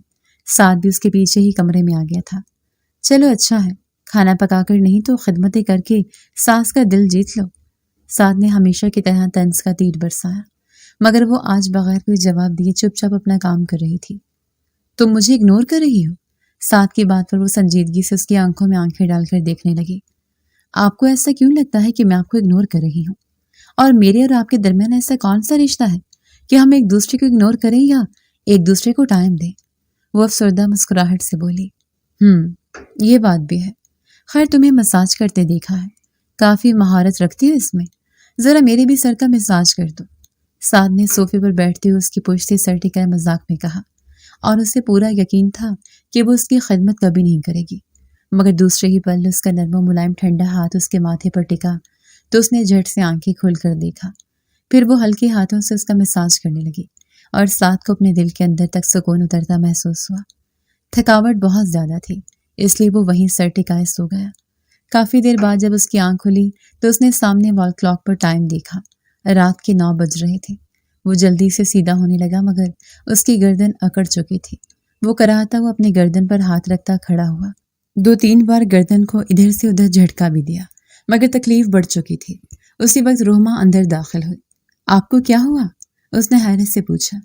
سعد بھی اس کے پیچھے ہی کمرے میں آ گیا تھا۔ چلو اچھا ہے، کھانا پکا کر نہیں تو خدمتیں کر کے ساس کا دل جیت لو۔ سعد نے ہمیشہ کی طرح طنز کا تیر برسایا، مگر وہ آج بغیر کوئی جواب دیے چپ چاپ اپنا کام کر رہی تھی۔ تم مجھے اگنور کر رہی ہو؟ سعد کی بات پر وہ سنجیدگی سے اس کی آنکھوں میں آنکھیں ڈال کر دیکھنے لگی۔ آپ کو ایسا کیوں لگتا ہے کہ میں آپ کو اگنور کر رہی ہوں؟ اور میرے اور آپ کے درمیان ایسا کون سا رشتہ ہے کہ ہم ایک دوسرے کو اگنور کریں یا ایک دوسرے کو ٹائم دیں؟ وہ افسردہ مسکراہٹ سے بولی۔ یہ بات بھی ہے۔ خیر تمہیں مساج کرتے دیکھا ہے، کافی مہارت رکھتی ہو اس میں، ذرا میرے بھی سر کا مساج کر دو۔ سعد نے صوفے پر بیٹھتے ہوئے اس کی پشت سے سر ٹکائے مذاق میں کہا، اور اسے پورا یقین تھا کہ وہ اس کی خدمت کبھی نہیں کرے گی، مگر دوسرے ہی پل اس کا نرم و ملائم ٹھنڈا ہاتھ اس کے ماتھے پر ٹکا تو اس نے جھٹ سے آنکھیں کھول کر دیکھا۔ پھر وہ ہلکے ہاتھوں سے اس کا مساج کرنے لگی اور سعد کو اپنے دل کے اندر تک سکون اترتا محسوس ہوا۔ تھکاوٹ بہت زیادہ تھی، اس لیے وہ وہیں سر ٹکائے سو گیا۔ کافی دیر بعد جب اس کی آنکھ کھلی تو اس نے سامنے وال کلاک پر ٹائم دیکھا۔ رات کے 9 بج رہے تھے۔ وہ جلدی سے سیدھا ہونے لگا مگر اس کی گردن اکڑ چکی تھی۔ وہ کراہتا ہوا اپنی گردن پر ہاتھ رکھتا کھڑا ہوا۔ 2-3 بار گردن کو ادھر سے ادھر جھٹکا بھی دیا مگر تکلیف بڑھ چکی تھی۔ اسی وقت روما اندر داخل ہوئی۔ آپ کو کیا ہوا؟ اس نے حیرت سے پوچھا۔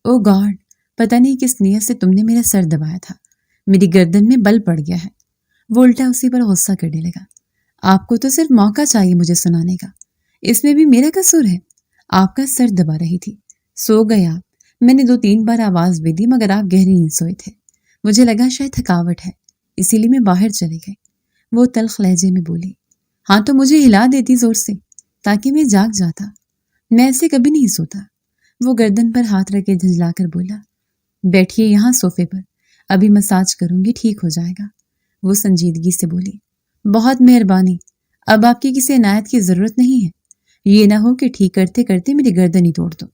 او گاڈ، پتہ نہیں کس نیت سے تم نے میرا سر دبایا تھا، میری گردن میں بل پڑ گیا ہے۔ وہ الٹا اسی پر غصہ کرنے لگا۔ آپ کو تو صرف موقع چاہیے مجھے سنانے کا، اس میں بھی میرا قصور ہے؟ آپ کا سر دبا رہی تھی، سو گئے آپ۔ میں نے 2-3 بار آواز بھی دی مگر آپ گہری نیند سوئے تھے۔ مجھے لگا شاید تھکاوٹ ہے، اسی لیے میں باہر چلے گئی۔ وہ تلخ لہجے میں بولی۔ ہاں تو مجھے ہلا دیتی زور سے تاکہ میں جاگ جاتا، میں ایسے کبھی نہیں سوتا۔ وہ گردن پر ہاتھ رکھ کے جھنجلا کر بولا۔ بیٹھیے یہاں صوفے پر، ابھی مساج کروں گی، ٹھیک ہو جائے گا۔ وہ سنجیدگی سے بولی۔ بہت مہربانی، اب آپ کی کسی عنایت کی ضرورت نہیں ہے، یہ نہ ہو کہ ٹھیک کرتے کرتے میری گردن ہی توڑ دو۔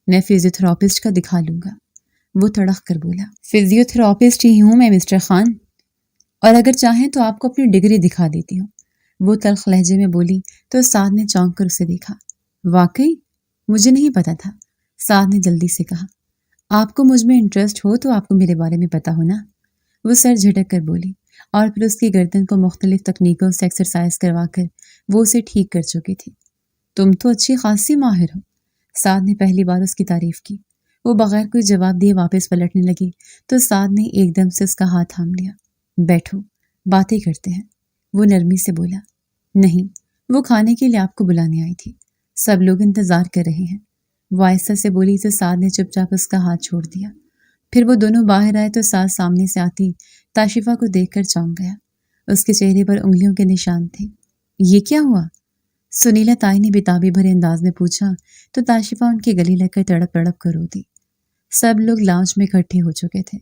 میں فزیو تھراپسٹ کا دکھا لوں گا۔ وہ تڑخ کر بولا۔ فزیو تھراپسٹ ہی ہوں میں مسٹر خان، اور اگر چاہیں تو آپ کو اپنی ڈگری دکھا دیتی ہوں۔ وہ تلخ لہجے میں بولی تو سعد نے چونک کر اسے دیکھا۔ واقعی؟ مجھے نہیں پتا تھا، سعد نے جلدی سے کہا۔ آپ کو مجھ میں انٹرسٹ ہو تو آپ کو میرے بارے میں پتا ہونا۔ وہ سر جھٹک کر بولی اور پھر اس کی گردن کو مختلف تکنیکوں سے ایکسرسائز کروا کر وہ اسے ٹھیک کر چکی تھی۔ تم تو اچھی خاصی ماہر ہو، سعد نے پہلی بار اس کی تعریف کی۔ وہ بغیر کوئی جواب دیے واپس پلٹنے لگی تو سعد نے ایک دم سے اس کا ہاتھ تھام لیا۔ بیٹھو، باتیں کرتے ہیں، وہ نرمی سے بولا۔ نہیں، وہ کھانے کے لیے آپ کو بلانے آئی تھی، سب لوگ انتظار کر رہے ہیں۔ وہ آہستہ سے بولی تو سعد نے چپ چاپ اس کا ہاتھ چھوڑ دیا۔ پھر وہ دونوں باہر آئے تو سعد سامنے سے آتی تاشفہ کو دیکھ کر چونک گیا۔ اس کے چہرے پر انگلیوں کے نشان تھے۔ یہ کیا ہوا؟ سنیلا تائی نے بتابی بھرے انداز میں پوچھا تو تاشفہ ان کے گلے لگ کر تڑپ تڑپ کر رو دی۔ سب لوگ لاؤنج میں اکٹھے ہو چکے تھے۔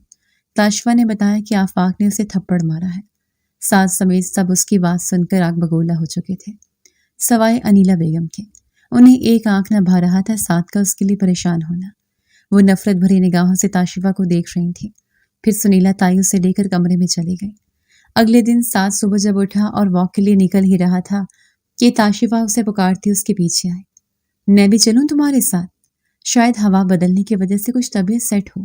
تاشفہ نے بتایا کہ آفاق نے اسے تھپڑ مارا ہے۔ سعد سمیت سب اس کی بات سن کر آگ بگولا ہو چکے تھے، سوائے انیلا بیگم کے۔ انہیں ایک آنکھ نہ بھا رہا تھا سعد کا اس کے لیے پریشان ہونا۔ وہ نفرت بھری نگاہوں سے تاشفہ کو دیکھ رہی تھی۔ پھر سنیلا تائی اسے لے کر کمرے میں چلی گئی۔ اگلے دن سعد صبح جب اٹھا اور واک کے لیے نکل ہی رہا تھا کہ تاشفہ اسے پکارتی اس کے پیچھے آئی۔ میں بھی چلوں تمہارے ساتھ؟ شاید ہوا بدلنے کی وجہ سے کچھ طبیعت سیٹ ہو۔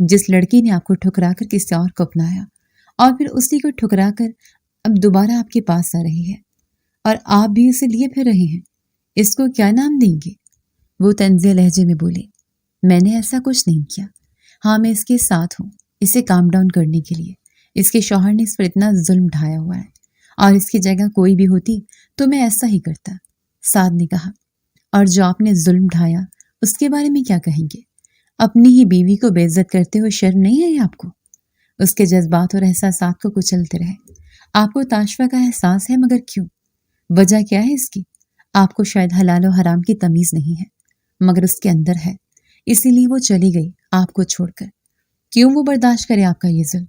جس لڑکی نے آپ کو ٹھکرا کر کسی اور کو اپنایا اور پھر اسی کو ٹھکرا کر اب دوبارہ آپ کے پاس آ رہی ہے اور آپ بھی اسے لیے پھر رہے ہیں، اس کو کیا نام دیں گے؟ وہ طنزیہ لہجے میں بولے، میں نے ایسا کچھ نہیں کیا، ہاں میں اس کے ساتھ ہوں اسے کام ڈاؤن کرنے کے لیے۔ اس کے شوہر نے اس پر اتنا ظلم ڈھایا ہوا ہے اور اس کی جگہ کوئی بھی ہوتی تو میں ایسا ہی کرتا، سعد نے کہا۔ اور جو آپ نے ظلم ڈھایا اس کے بارے میں کیا کہیں گے؟ اپنی ہی بیوی کو بے عزت کرتے ہوئے شرم نہیں آئی آپ کو؟ اس کے جذبات اور احساسات کو کچلتے رہے۔ آپ کو تاشفا کا احساس ہے، مگر کیوں؟ وجہ کیا ہے اس کی؟ آپ کو شاید حلال و حرام کی تمیز نہیں ہے، مگر اس کے اندر ہے، اسی لیے وہ چلی گئی آپ کو چھوڑ کر۔ کیوں وہ برداشت کرے آپ کا یہ ظلم؟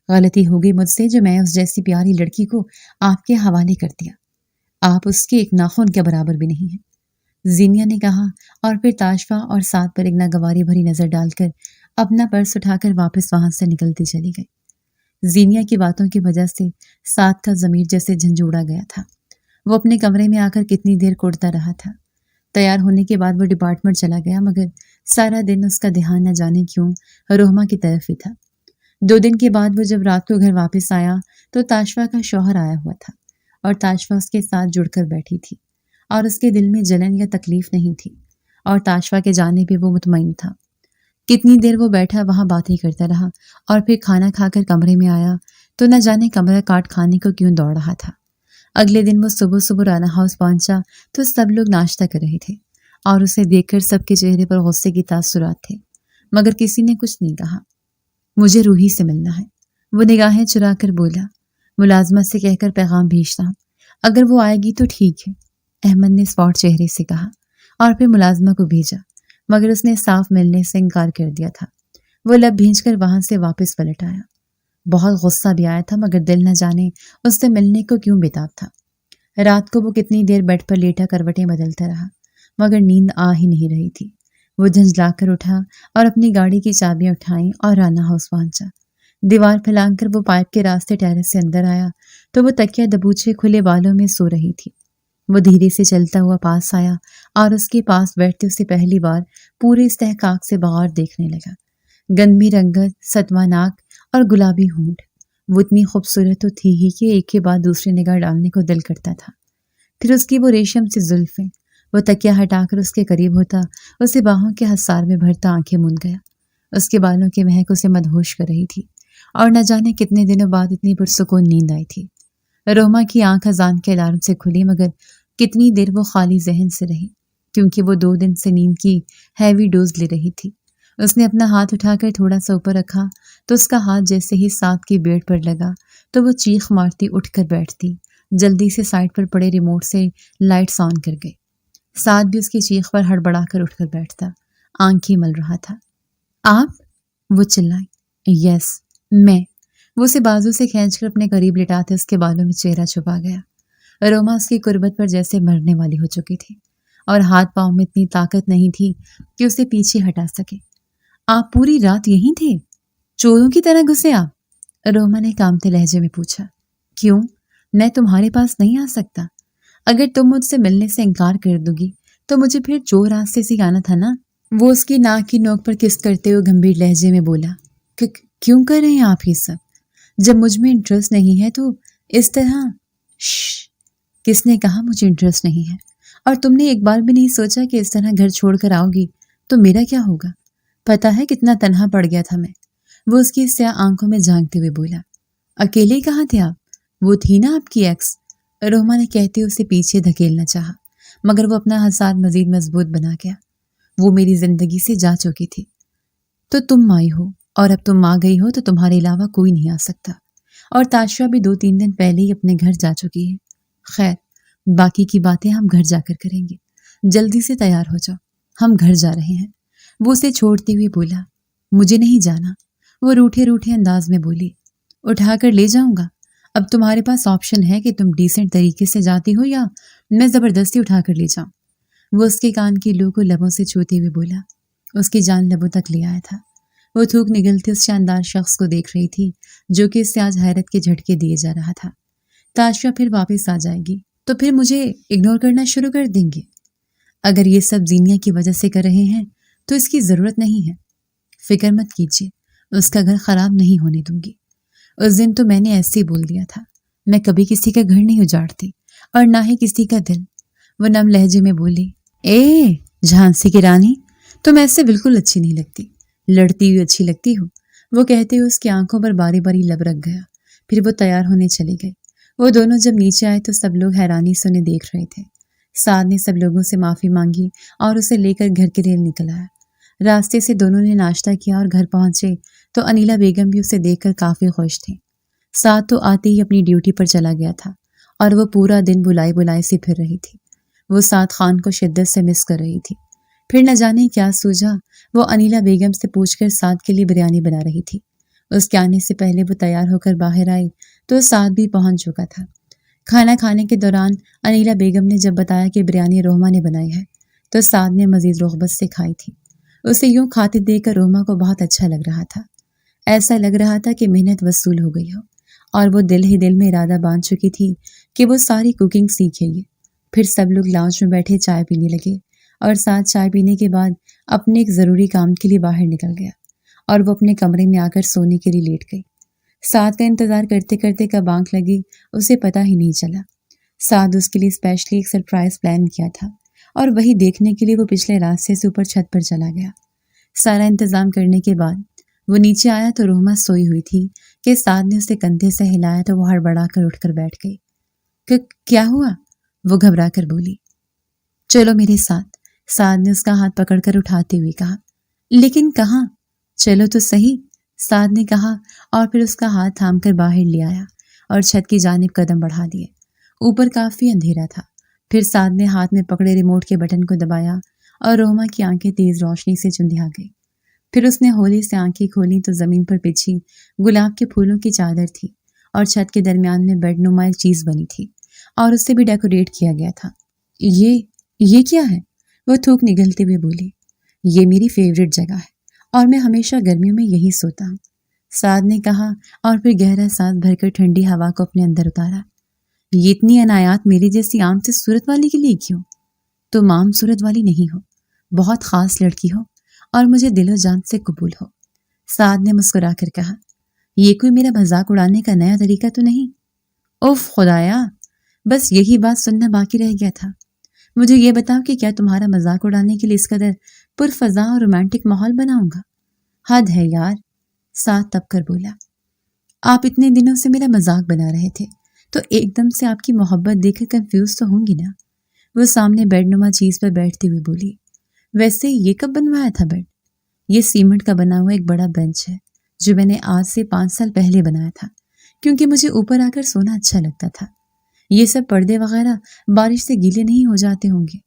غلطی ہو گئی مجھ سے جو میں اس جیسی پیاری لڑکی کو آپ کے حوالے کر دیا۔ آپ اس کے ایک ناخن کے برابر بھی نہیں ہیں، زینیا نے کہا، اور پھر تاشفا اور سعد پر ایک ناگواری بھری نظر ڈال کر اپنا پرس اٹھا کر واپس وہاں سے نکلتی چلی گئی۔ زینیا کی باتوں کی وجہ سے سعد کا ضمیر جیسے جھنجھوڑا گیا تھا۔ وہ اپنے کمرے میں آ کر کتنی دیر کوڑتا رہا تھا۔ تیار ہونے کے بعد وہ ڈپارٹمنٹ چلا گیا، مگر سارا دن اس کا دھیان نہ جانے کیوں روہما کی طرف ہی تھا۔ 2 دن کے بعد وہ جب رات کو گھر واپس آیا تو تاشفا کا شوہر آیا ہوا تھا اور تاشفا اس کے ساتھ جڑ کر بیٹھی تھی اور اس کے دل میں جلن یا تکلیف نہیں تھی اور تاشفا کے جانے پہ وہ مطمئن تھا۔ کتنی دیر وہ بیٹھا وہاں باتیں کرتا رہا اور پھر کھانا کھا کر کمرے میں آیا تو نہ جانے کمرہ کاٹ کھانے کو کیوں دوڑ رہا تھا۔ اگلے دن وہ صبح صبح رانا ہاؤس پہنچا تو سب لوگ ناشتہ کر رہے تھے اور اسے دیکھ کر سب کے چہرے پر غصے کی تاثرات تھے، مگر کسی نے کچھ نہیں کہا۔ مجھے روحی سے ملنا ہے، وہ نگاہیں چرا کر بولا۔ ملازمت سے کہہ کر پیغام بھیجتا ہوں، اگر وہ آئے گی تو ٹھیک ہے، احمد نے اسپاٹ چہرے سے کہا اور پھر ملازمہ کو بھیجا، مگر اس نے صاف ملنے سے انکار کر دیا تھا۔ وہ لب بھینچ کر وہاں سے واپس پلٹ آیا۔ بہت غصہ بھی آیا تھا، مگر دل نہ جانے اس سے ملنے کو کیوں بےتاب تھا۔ رات کو وہ کتنی دیر بیڈ پر لیٹا کروٹیں بدلتا رہا، مگر نیند آ ہی نہیں رہی تھی۔ وہ جھنجلا کر اٹھا اور اپنی گاڑی کی چابیاں اٹھائیں اور رانا ہاؤس پہنچا۔ دیوار پھیلان کر وہ پائپ کے راستے ٹیرس سے اندر آیا تو وہ تکیہ دبوچے کھلے بالوں میں سو رہی تھی۔ وہ دھیرے سے چلتا ہوا پاس آیا اور اس کے پاس بیٹھتے اسے پہلی بار پورے استحقاق سے بغور دیکھنے لگا۔ گندمی رنگت، ستواں ناک اور گلابی ہونٹ، وہ اتنی خوبصورت تو تھی ہی کہ ایک کے بعد دوسری نگاہ ڈالنے کو دل کرتا تھا۔ پھر اس کی وہ ریشم سی زلفیں، وہ تکیہ ہٹا کر اس کے قریب ہوتا، اسے باہوں کے حصار میں بھرتا آنکھیں موند گیا۔ اس کے بالوں کی مہک اسے مدہوش کر رہی تھی اور نہ جانے کتنے دنوں بعد اتنی پرسکون نیند آئی تھی۔ روہما کی آنکھ اذان کے الارم سے کھلی، مگر کتنی دیر وہ خالی ذہن سے رہی، کیونکہ وہ 2 دن سے نیند کی ہیوی ڈوز لے رہی تھی۔ اس نے اپنا ہاتھ اٹھا کر تھوڑا سا اوپر رکھا تو اس کا ہاتھ جیسے ہی سعد کی بیڑ پر لگا تو وہ چیخ مارتی اٹھ کر بیٹھتی، جلدی سے سائڈ پر پڑے ریموٹ سے لائٹس آن کر گئی۔ سعد بھی اس کی چیخ پر ہڑبڑا کر اٹھ کر بیٹھتا، آنکھیں مل رہا تھا۔ آپ؟ وہ چلائی۔ یس میں۔ وہ اسے بازو سے کھینچ کر اپنے قریب لٹاتے اس کے بالوں میں چہرہ چھپا گیا۔ روما اس کی قربت پر جیسے مرنے والی ہو چکی تھی اور ہاتھ پاؤں میں اتنی طاقت نہیں تھی کہ اسے پیچھے ہٹا سکے۔ آپ پوری رات یہیں تھے؟ چوروں کی طرح گھسے آپ؟ روما نے کامتے لہجے میں پوچھا۔ کیوں؟ میں تمہارے پاس نہیں آ سکتا؟ اگر تم مجھ سے ملنے سے انکار کر دو گی تو مجھے پھر چور راستے سے آنا تھا نا؟ وہ اس کی ناک کی نوک پر کس کرتے ہوئے گمبھیر لہجے میں بولا۔ کیوں کر رہے ہیں آپ یہ سب؟ جب مجھ میں انٹرسٹ نہیں ہے تو اس طرح؟ شش، کس نے کہا مجھے انٹرسٹ نہیں ہے؟ اور تم نے ایک بار بھی نہیں سوچا کہ اس طرح گھر چھوڑ کر آؤ گی تو میرا کیا ہوگا؟ پتا ہے کتنا تنہا پڑ گیا تھا میں۔ وہ اس کی سیاہ آنکھوں میں جھانکتے ہوئے بولا۔ اکیلے کہاں تھے آپ؟ وہ تھی نا آپ کی ایکس؟ روما نے کہتے اسے پیچھے دھکیلنا چاہا، مگر وہ اپنا حصار مزید مضبوط بنا گیا۔ وہ میری زندگی سے جا چکی تھی تو تم آئی ہو، اور اب تم آ گئی ہو تو تمہارے علاوہ کوئی نہیں آ سکتا، اور تاشفا بھی 2-3 دن پہلے ہی اپنے گھر جا چکی ہے۔ خیر، باقی کی باتیں ہم گھر جا کر کریں گے، جلدی سے تیار ہو جاؤ، ہم گھر جا رہے ہیں۔ وہ اسے چھوڑتے ہوئے بولا۔ مجھے نہیں جانا، وہ روٹھے روٹھے انداز میں بولی۔ اٹھا کر لے جاؤں گا؟ اب تمہارے پاس آپشن ہے کہ تم ڈیسنٹ طریقے سے جاتی ہو یا میں زبردستی اٹھا کر لے جاؤں۔ وہ اس کے کان کی لو کو لبوں سے چھوتے ہوئے بولا۔ اس کی جان لبوں تک لے آیا تھا۔ وہ تھوک نگلتے اس شاندار شخص کو دیکھ رہی تھی جو کہ اس سے آج حیرت کے جھٹکے دیے جا رہا تھا۔ تاشفا پھر واپس آ جائے گی تو پھر مجھے اگنور کرنا شروع کر دیں گے۔ اگر یہ سب زینیا کی وجہ سے کر رہے ہیں تو اس کی ضرورت نہیں ہے۔ فکر مت کیجیے، اس کا گھر خراب نہیں ہونے دوں گی۔ اس دن تو میں نے ایسے ہی بول دیا تھا، میں کبھی کسی کا گھر نہیں اجاڑتی اور نہ ہی کسی کا دل۔ وہ نم لہجے میں بولی، اے جھانسی کی رانی، تم ایسے بالکل اچھی نہیں لگتی، لڑتی ہوئی اچھی لگتی ہو۔ وہ کہتے ہوئے اس کی آنکھوں پر باری باری لب رکھ گیا۔ پھر وہ تیار ہونے چلے گئے۔ وہ دونوں جب نیچے آئے تو سب لوگ حیرانی سے انہیں دیکھ رہے تھے۔ سعد نے سب لوگوں سے معافی مانگی اور اسے لے کر گھر کے لیے نکل آیا۔ راستے سے دونوں نے ناشتہ کیا اور گھر پہنچے تو انیلا بیگم بھی اسے دیکھ کر کافی خوش تھی۔ سعد تو آتے ہی اپنی ڈیوٹی پر چلا گیا تھا اور وہ پورا دن بلائی بلائی سے پھر رہی تھی۔ وہ سعد خان کو شدت سے مس کر رہی تھی۔ پھر نہ جانے کیا سوجا، وہ انیلا بیگم سے پوچھ کر سعد کے لیے بریانی بنا رہی تھی۔ اس کے آنے سے پہلے وہ تیار ہو کر باہر آئی تو سعد بھی پہنچ چکا تھا۔ کھانا کھانے کے دوران انیلا بیگم نے جب بتایا کہ بریانی روہما نے بنائی ہے تو سعد نے مزید رغبت سے کھائی تھی۔ اسے یوں کھاتے دیکھ کر روہما کو بہت اچھا لگ رہا تھا۔ ایسا لگ رہا تھا کہ محنت وصول ہو گئی ہو، اور وہ دل ہی دل میں ارادہ باندھ چکی تھی کہ وہ ساری کوکنگ سیکھے گی۔ پھر سب لوگ لاؤنج میں بیٹھے چائے پینے لگے اور ساتھ چائے پینے کے بعد اپنے ایک ضروری کام کے لیے باہر نکل گیا اور وہ اپنے کمرے میں آ کر سونے کے لیے لیٹ گئی۔ سعد کا انتظار کرتے کرتے کب آنکھ لگی اسے پتہ ہی نہیں چلا۔ سعد اس کے لیے اسپیشلی ایک سرپرائز پلان کیا تھا اور وہی دیکھنے کے لیے وہ پچھلے راستے سے اوپر چھت پر چلا گیا۔ سارا انتظام کرنے کے بعد وہ نیچے آیا تو روہما سوئی ہوئی تھی کہ سعد نے اسے کندھے سے ہلایا تو وہ ہڑبڑا کر اٹھ کر بیٹھ گئی۔ کیا ہوا؟ وہ گھبرا کر بولی۔ چلو میرے ساتھ، سعد نے اس کا ہاتھ پکڑ کر اٹھاتے ہوئے کہا۔ لیکن کہاں؟ چلو تو صحیح، سعد نے کہا اور پھر اس کا ہاتھ تھام کر باہر لے آیا اور چھت کی جانب قدم بڑھا دیے۔ اوپر کافی اندھیرا تھا۔ پھر سعد نے ہاتھ میں پکڑے ریموٹ کے بٹن کو دبایا اور روہما کی آنکھیں تیز روشنی سے چندھیا گئی۔ پھر اس نے ہولے سے آنکھیں کھولی تو زمین پر بچھی گلاب کے پھولوں کی چادر تھی اور چھت کے درمیان میں بیڈ نما ایک چیز بنی تھی اور اس سے بھی ڈیکوریٹ کیا گیا تھا۔ یہ کیا ہے؟ وہ تھوک نگلتے ہوئے بولی۔ یہ میری فیوریٹ جگہ ہے اور میں ہمیشہ گرمیوں میں یہی سوتا ہوں، سعد نے کہا اور پھر گہرا سانس بھر کر ٹھنڈی ہوا کو اپنے اندر اتارا۔ یہ اتنی عنایات میری جیسی عام سے صورت والی کے لیے کیوں؟ تم عام صورت والی نہیں ہو، بہت خاص لڑکی ہو اور مجھے دل و جان سے قبول ہو، سعد نے مسکرا کر کہا۔ یہ کوئی میرا مذاق اڑانے کا نیا طریقہ تو نہیں؟ اوف خدایا، بس یہی بات سننا باقی رہ گیا تھا۔ مجھے یہ بتاؤ کہ کیا تمہارا مذاق اڑانے کے لیے اس قدر پرفضا اور رومانٹک ماحول بناؤں گا؟ حد ہے یار، سعد تب کر بولا۔ آپ اتنے دنوں سے میرا مذاق بنا رہے تھے تو ایک دم سے آپ کی محبت دیکھ کر کنفیوز تو ہوں گی نا؟ وہ سامنے بیڈ نما چیز پر بیٹھتے ہوئے بولی۔ ویسے یہ کب بنوایا تھا بیڈ؟ یہ سیمنٹ کا بنا ہوا ایک بڑا بینچ ہے جو میں نے آج سے 5 سال پہلے بنایا تھا کیونکہ مجھے اوپر آ کر سونا اچھا لگتا تھا۔ یہ سب پردے وغیرہ بارش سے گیلے نہیں ہو جاتے ہوں گے؟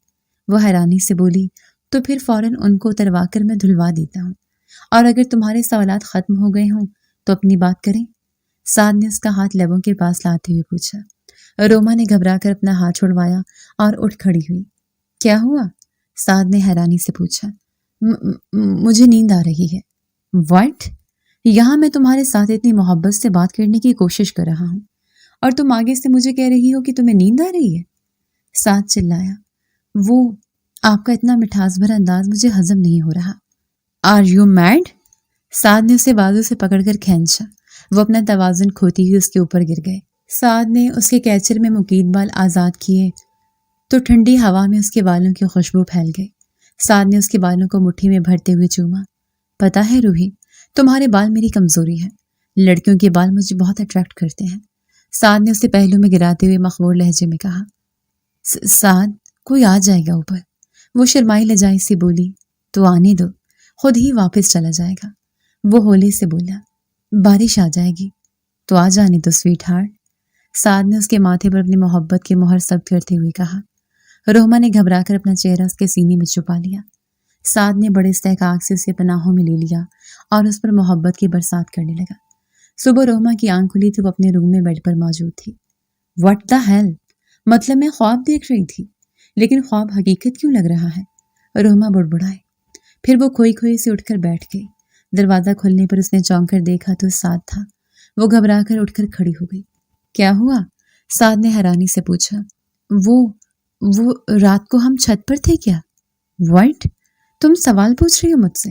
وہ حیرانی سے بولی۔ تو پھر فوراً ان کو اتروا کر میں دھلوا دیتا ہوں، اور اگر تمہارے سوالات ختم ہو گئے ہوں تو اپنی بات کریں، سعد نے اس کا ہاتھ لبوں کے پاس لاتے ہوئے پوچھا۔ روما نے گھبرا کر اپنا ہاتھ چھڑوایا اور اٹھ کھڑی ہوئی۔ کیا ہوا؟ سعد نے حیرانی سے پوچھا۔ مجھے نیند آ رہی ہے۔ واٹ؟ یہاں میں تمہارے ساتھ اتنی محبت سے بات کرنے کی کوشش کر رہا ہوں اور تم آگے سے مجھے کہہ رہی ہو کہ تمہیں نیند آ رہی ہے؟ سعد چلایا۔ وہ آپ کا اتنا مٹھاس بھرا انداز مجھے ہضم نہیں ہو رہا۔ Are you made? سعد نے اسے بازو سے پکڑ کر کھینچا۔ وہ اپنا توازن کھوتی ہوئی اس کے اوپر گر گئے۔ سعد نے اس کے کیچر میں مقید بال آزاد کیے تو ٹھنڈی ہوا میں اس کے بالوں کی خوشبو پھیل گئی۔ سعد نے اس کے بالوں کو مٹھی میں بھرتے ہوئے چوما۔ پتہ ہے روحی، تمہارے بال میری کمزوری ہے، لڑکیوں کے بال مجھے بہت اٹریکٹ کرتے ہیں، سعد نے اسے پہلو میں گراتے ہوئے مخبول لہجے میں کہا۔ سعد، کوئی آ جائے گا اوپر، وہ شرمائی لجائی سے بولی۔ تو آنے دو، خود ہی واپس چلا جائے گا، وہ ہولے سے بولا۔ بارش آ جائے گی تو آ جانے دو سویٹ ہارٹ، سعد نے اس کے ماتھے پر اپنی محبت کی مہر ثبت کرتے ہوئے کہا۔ روہما نے گھبرا کر اپنا چہرہ اس کے سینے میں چھپا لیا۔ سعد نے بڑے استحقاق سے اسے پناہوں میں لے لیا اور اس پر محبت کی برسات کرنے لگا۔ صبح روہما کی آنکھ کھلی تو وہ اپنے روم میں بیڈ پر موجود تھی۔ What the hell? مطلب میں خواب دیکھ رہی تھی، لیکن خواب حقیقت کیوں لگ رہا ہے؟ روہما بڑبڑائے۔ پھر وہ کھوئی کھوئی سے اٹھ کر بیٹھ گئی۔ دروازہ کھلنے پر اس نے چونک کر دیکھا تو سعد تھا۔ وہ گھبرا کر اٹھ کر کھڑی ہو گئی۔ کیا ہوا؟ سعد نے حیرانی سے پوچھا۔ وہ رات کو ہم چھت پر تھے کیا؟ واٹ؟ تم سوال پوچھ رہی ہو مجھ سے؟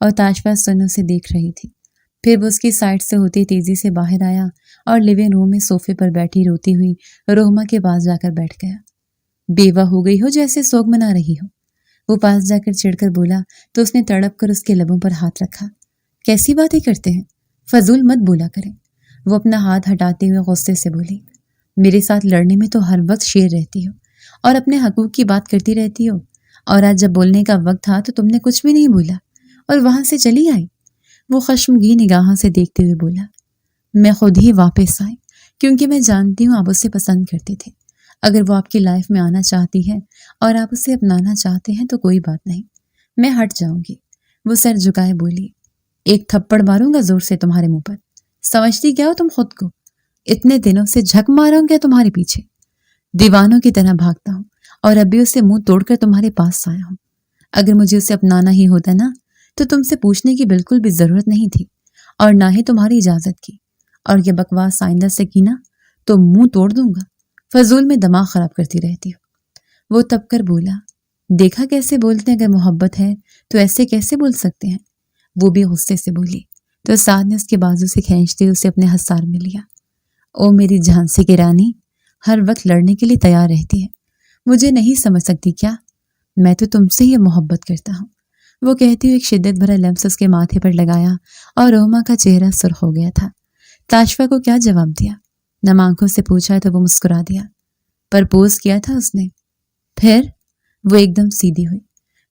اور تاشفا سنو سے دیکھ رہی تھی۔ پھر وہ اس کی سائڈ سے ہوتی تیزی سے باہر آیا اور لیونگ روم میں صوفے پر بیٹھی روتی ہوئی روہما کے پاس جا کر بیٹھ گیا۔ بیوہ ہو گئی ہو جیسے سوگ منا رہی ہو، وہ پاس جا کر چڑھ کر بولا تو اس نے تڑپ کر اس کے لبوں پر ہاتھ رکھا۔ کیسی باتیں کرتے ہیں، فضول مت بولا کریں۔ وہ اپنا ہاتھ ہٹاتے ہوئے غصے سے بولی، میرے ساتھ لڑنے میں تو ہر وقت شیر رہتی ہو اور اپنے حقوق کی بات کرتی رہتی ہو، اور آج جب بولنے کا وقت تھا تو تم نے کچھ بھی نہیں بولا اور وہاں سے چلی آئی۔ وہ خشمگین نگاہوں سے دیکھتے ہوئے بولا، میں خود ہی واپس آئی کیونکہ میں جانتی ہوں آپ اسے پسند کرتے تھے۔ اگر وہ آپ کی لائف میں آنا چاہتی ہے اور آپ اسے اپنانا چاہتے ہیں تو کوئی بات نہیں، میں ہٹ جاؤں گی۔ وہ سر جھکائے بولی، ایک تھپڑ ماروں گا زور سے تمہارے منہ پر، سمجھتی کیا ہو تم خود کو؟ اتنے دنوں سے جھک مارا ہوں کیا تمہارے پیچھے؟ دیوانوں کی طرح بھاگتا ہوں اور ابھی اسے منہ توڑ کر تمہارے پاس آیا ہوں۔ اگر مجھے اسے اپنانا ہی ہوتا نا تو تم سے پوچھنے کی بالکل بھی ضرورت نہیں تھی اور نہ ہی تمہاری اجازت کی، اور یہ بکواس آئندہ سے کی نا تو منہ توڑ دوں گا۔ فضول میں دماغ خراب کرتی رہتی ہو۔ وہ تب کر بولا، دیکھا کیسے بولتے ہیں، اگر محبت ہے تو ایسے کیسے بول سکتے ہیں؟ وہ بھی غصے سے بولی تو سعد نے اس کے بازو سے کھینچتے اسے اپنے حصار میں لیا۔ او میری جھانسی کی رانی، ہر وقت لڑنے کے لیے تیار رہتی ہے، مجھے نہیں سمجھ سکتی کیا؟ میں تو تم سے ہی محبت کرتا ہوں۔ وہ کہتی ہوئی ایک شدت بھرا لمس اس کے ماتھے پر لگایا اور روہما کا چہرہ سرخ ہو گیا تھا۔ تاشفا کو کیا جواب دیا؟ نم آنکھوں سے پوچھا تو وہ مسکرا دیا۔ پرپوز کیا تھا اس نے؟ پھر؟ وہ ایک دم سیدھی ہوئی۔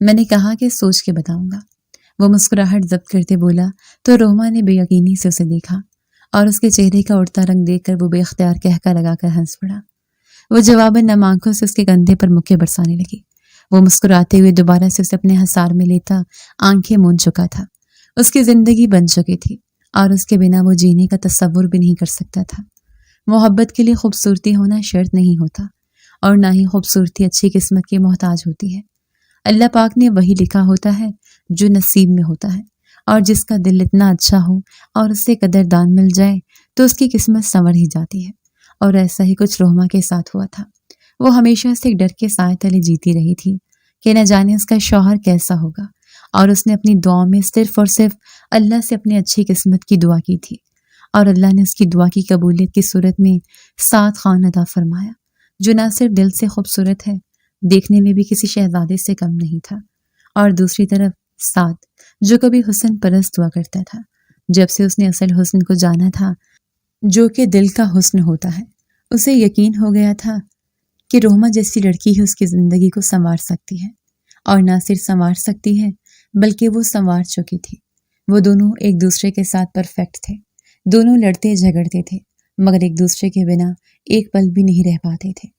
میں نے کہا کہ سوچ کے بتاؤں گا۔ وہ مسکراہٹ ضبط کرتے بولا تو روہما نے بے یقینی سے اسے دیکھا اور اس کے چہرے کا اڑتا رنگ دیکھ کر وہ بے اختیار کہکا لگا کر ہنس پڑا۔ وہ جواباً نم آنکھوں سے اس کے کندھے پر مکے برسانے لگی۔ وہ مسکراتے ہوئے دوبارہ سے اسے اپنے حصار میں لیتا آنکھیں مون چکا تھا۔ اس کی زندگی بن چکی تھی اور اس کے بنا وہ جینے کا تصور بھی نہیں کر سکتا تھا۔ محبت کے لیے خوبصورتی ہونا شرط نہیں ہوتا اور نہ ہی خوبصورتی اچھی قسمت کی محتاج ہوتی ہے۔ اللہ پاک نے وہی لکھا ہوتا ہے جو نصیب میں ہوتا ہے، اور جس کا دل اتنا اچھا ہو اور اسے قدردان مل جائے تو اس کی قسمت سنور ہی جاتی ہے، اور ایسا ہی کچھ روہما کے ساتھ ہوا تھا۔ وہ ہمیشہ سے ڈر کے سائے تلے جیتی رہی تھی کہ نہ جانے اس کا شوہر کیسا ہوگا، اور اس نے اپنی دعاؤں میں صرف اور صرف اللہ سے اپنی اچھی قسمت کی دعا کی تھی، اور اللہ نے اس کی دعا کی قبولیت کی صورت میں 7 خان عطا فرمایا، جو نہ صرف دل سے خوبصورت ہے، دیکھنے میں بھی کسی شہزادے سے کم نہیں تھا، اور دوسری طرف سعد جو کبھی حسن پرست ہوا کرتا تھا، جب سے اس نے اصل حسن کو جانا تھا جو کہ دل کا حسن ہوتا ہے، اسے یقین ہو گیا تھا کہ روہما جیسی لڑکی ہی اس کی زندگی کو سنوار سکتی ہے، اور نہ صرف سنوار سکتی ہے بلکہ وہ سنوار چکی تھی۔ وہ دونوں ایک دوسرے کے ساتھ پرفیکٹ تھے، دونوں لڑتے جھگڑتے تھے مگر ایک دوسرے کے بنا ایک پل بھی نہیں رہ پاتے تھے۔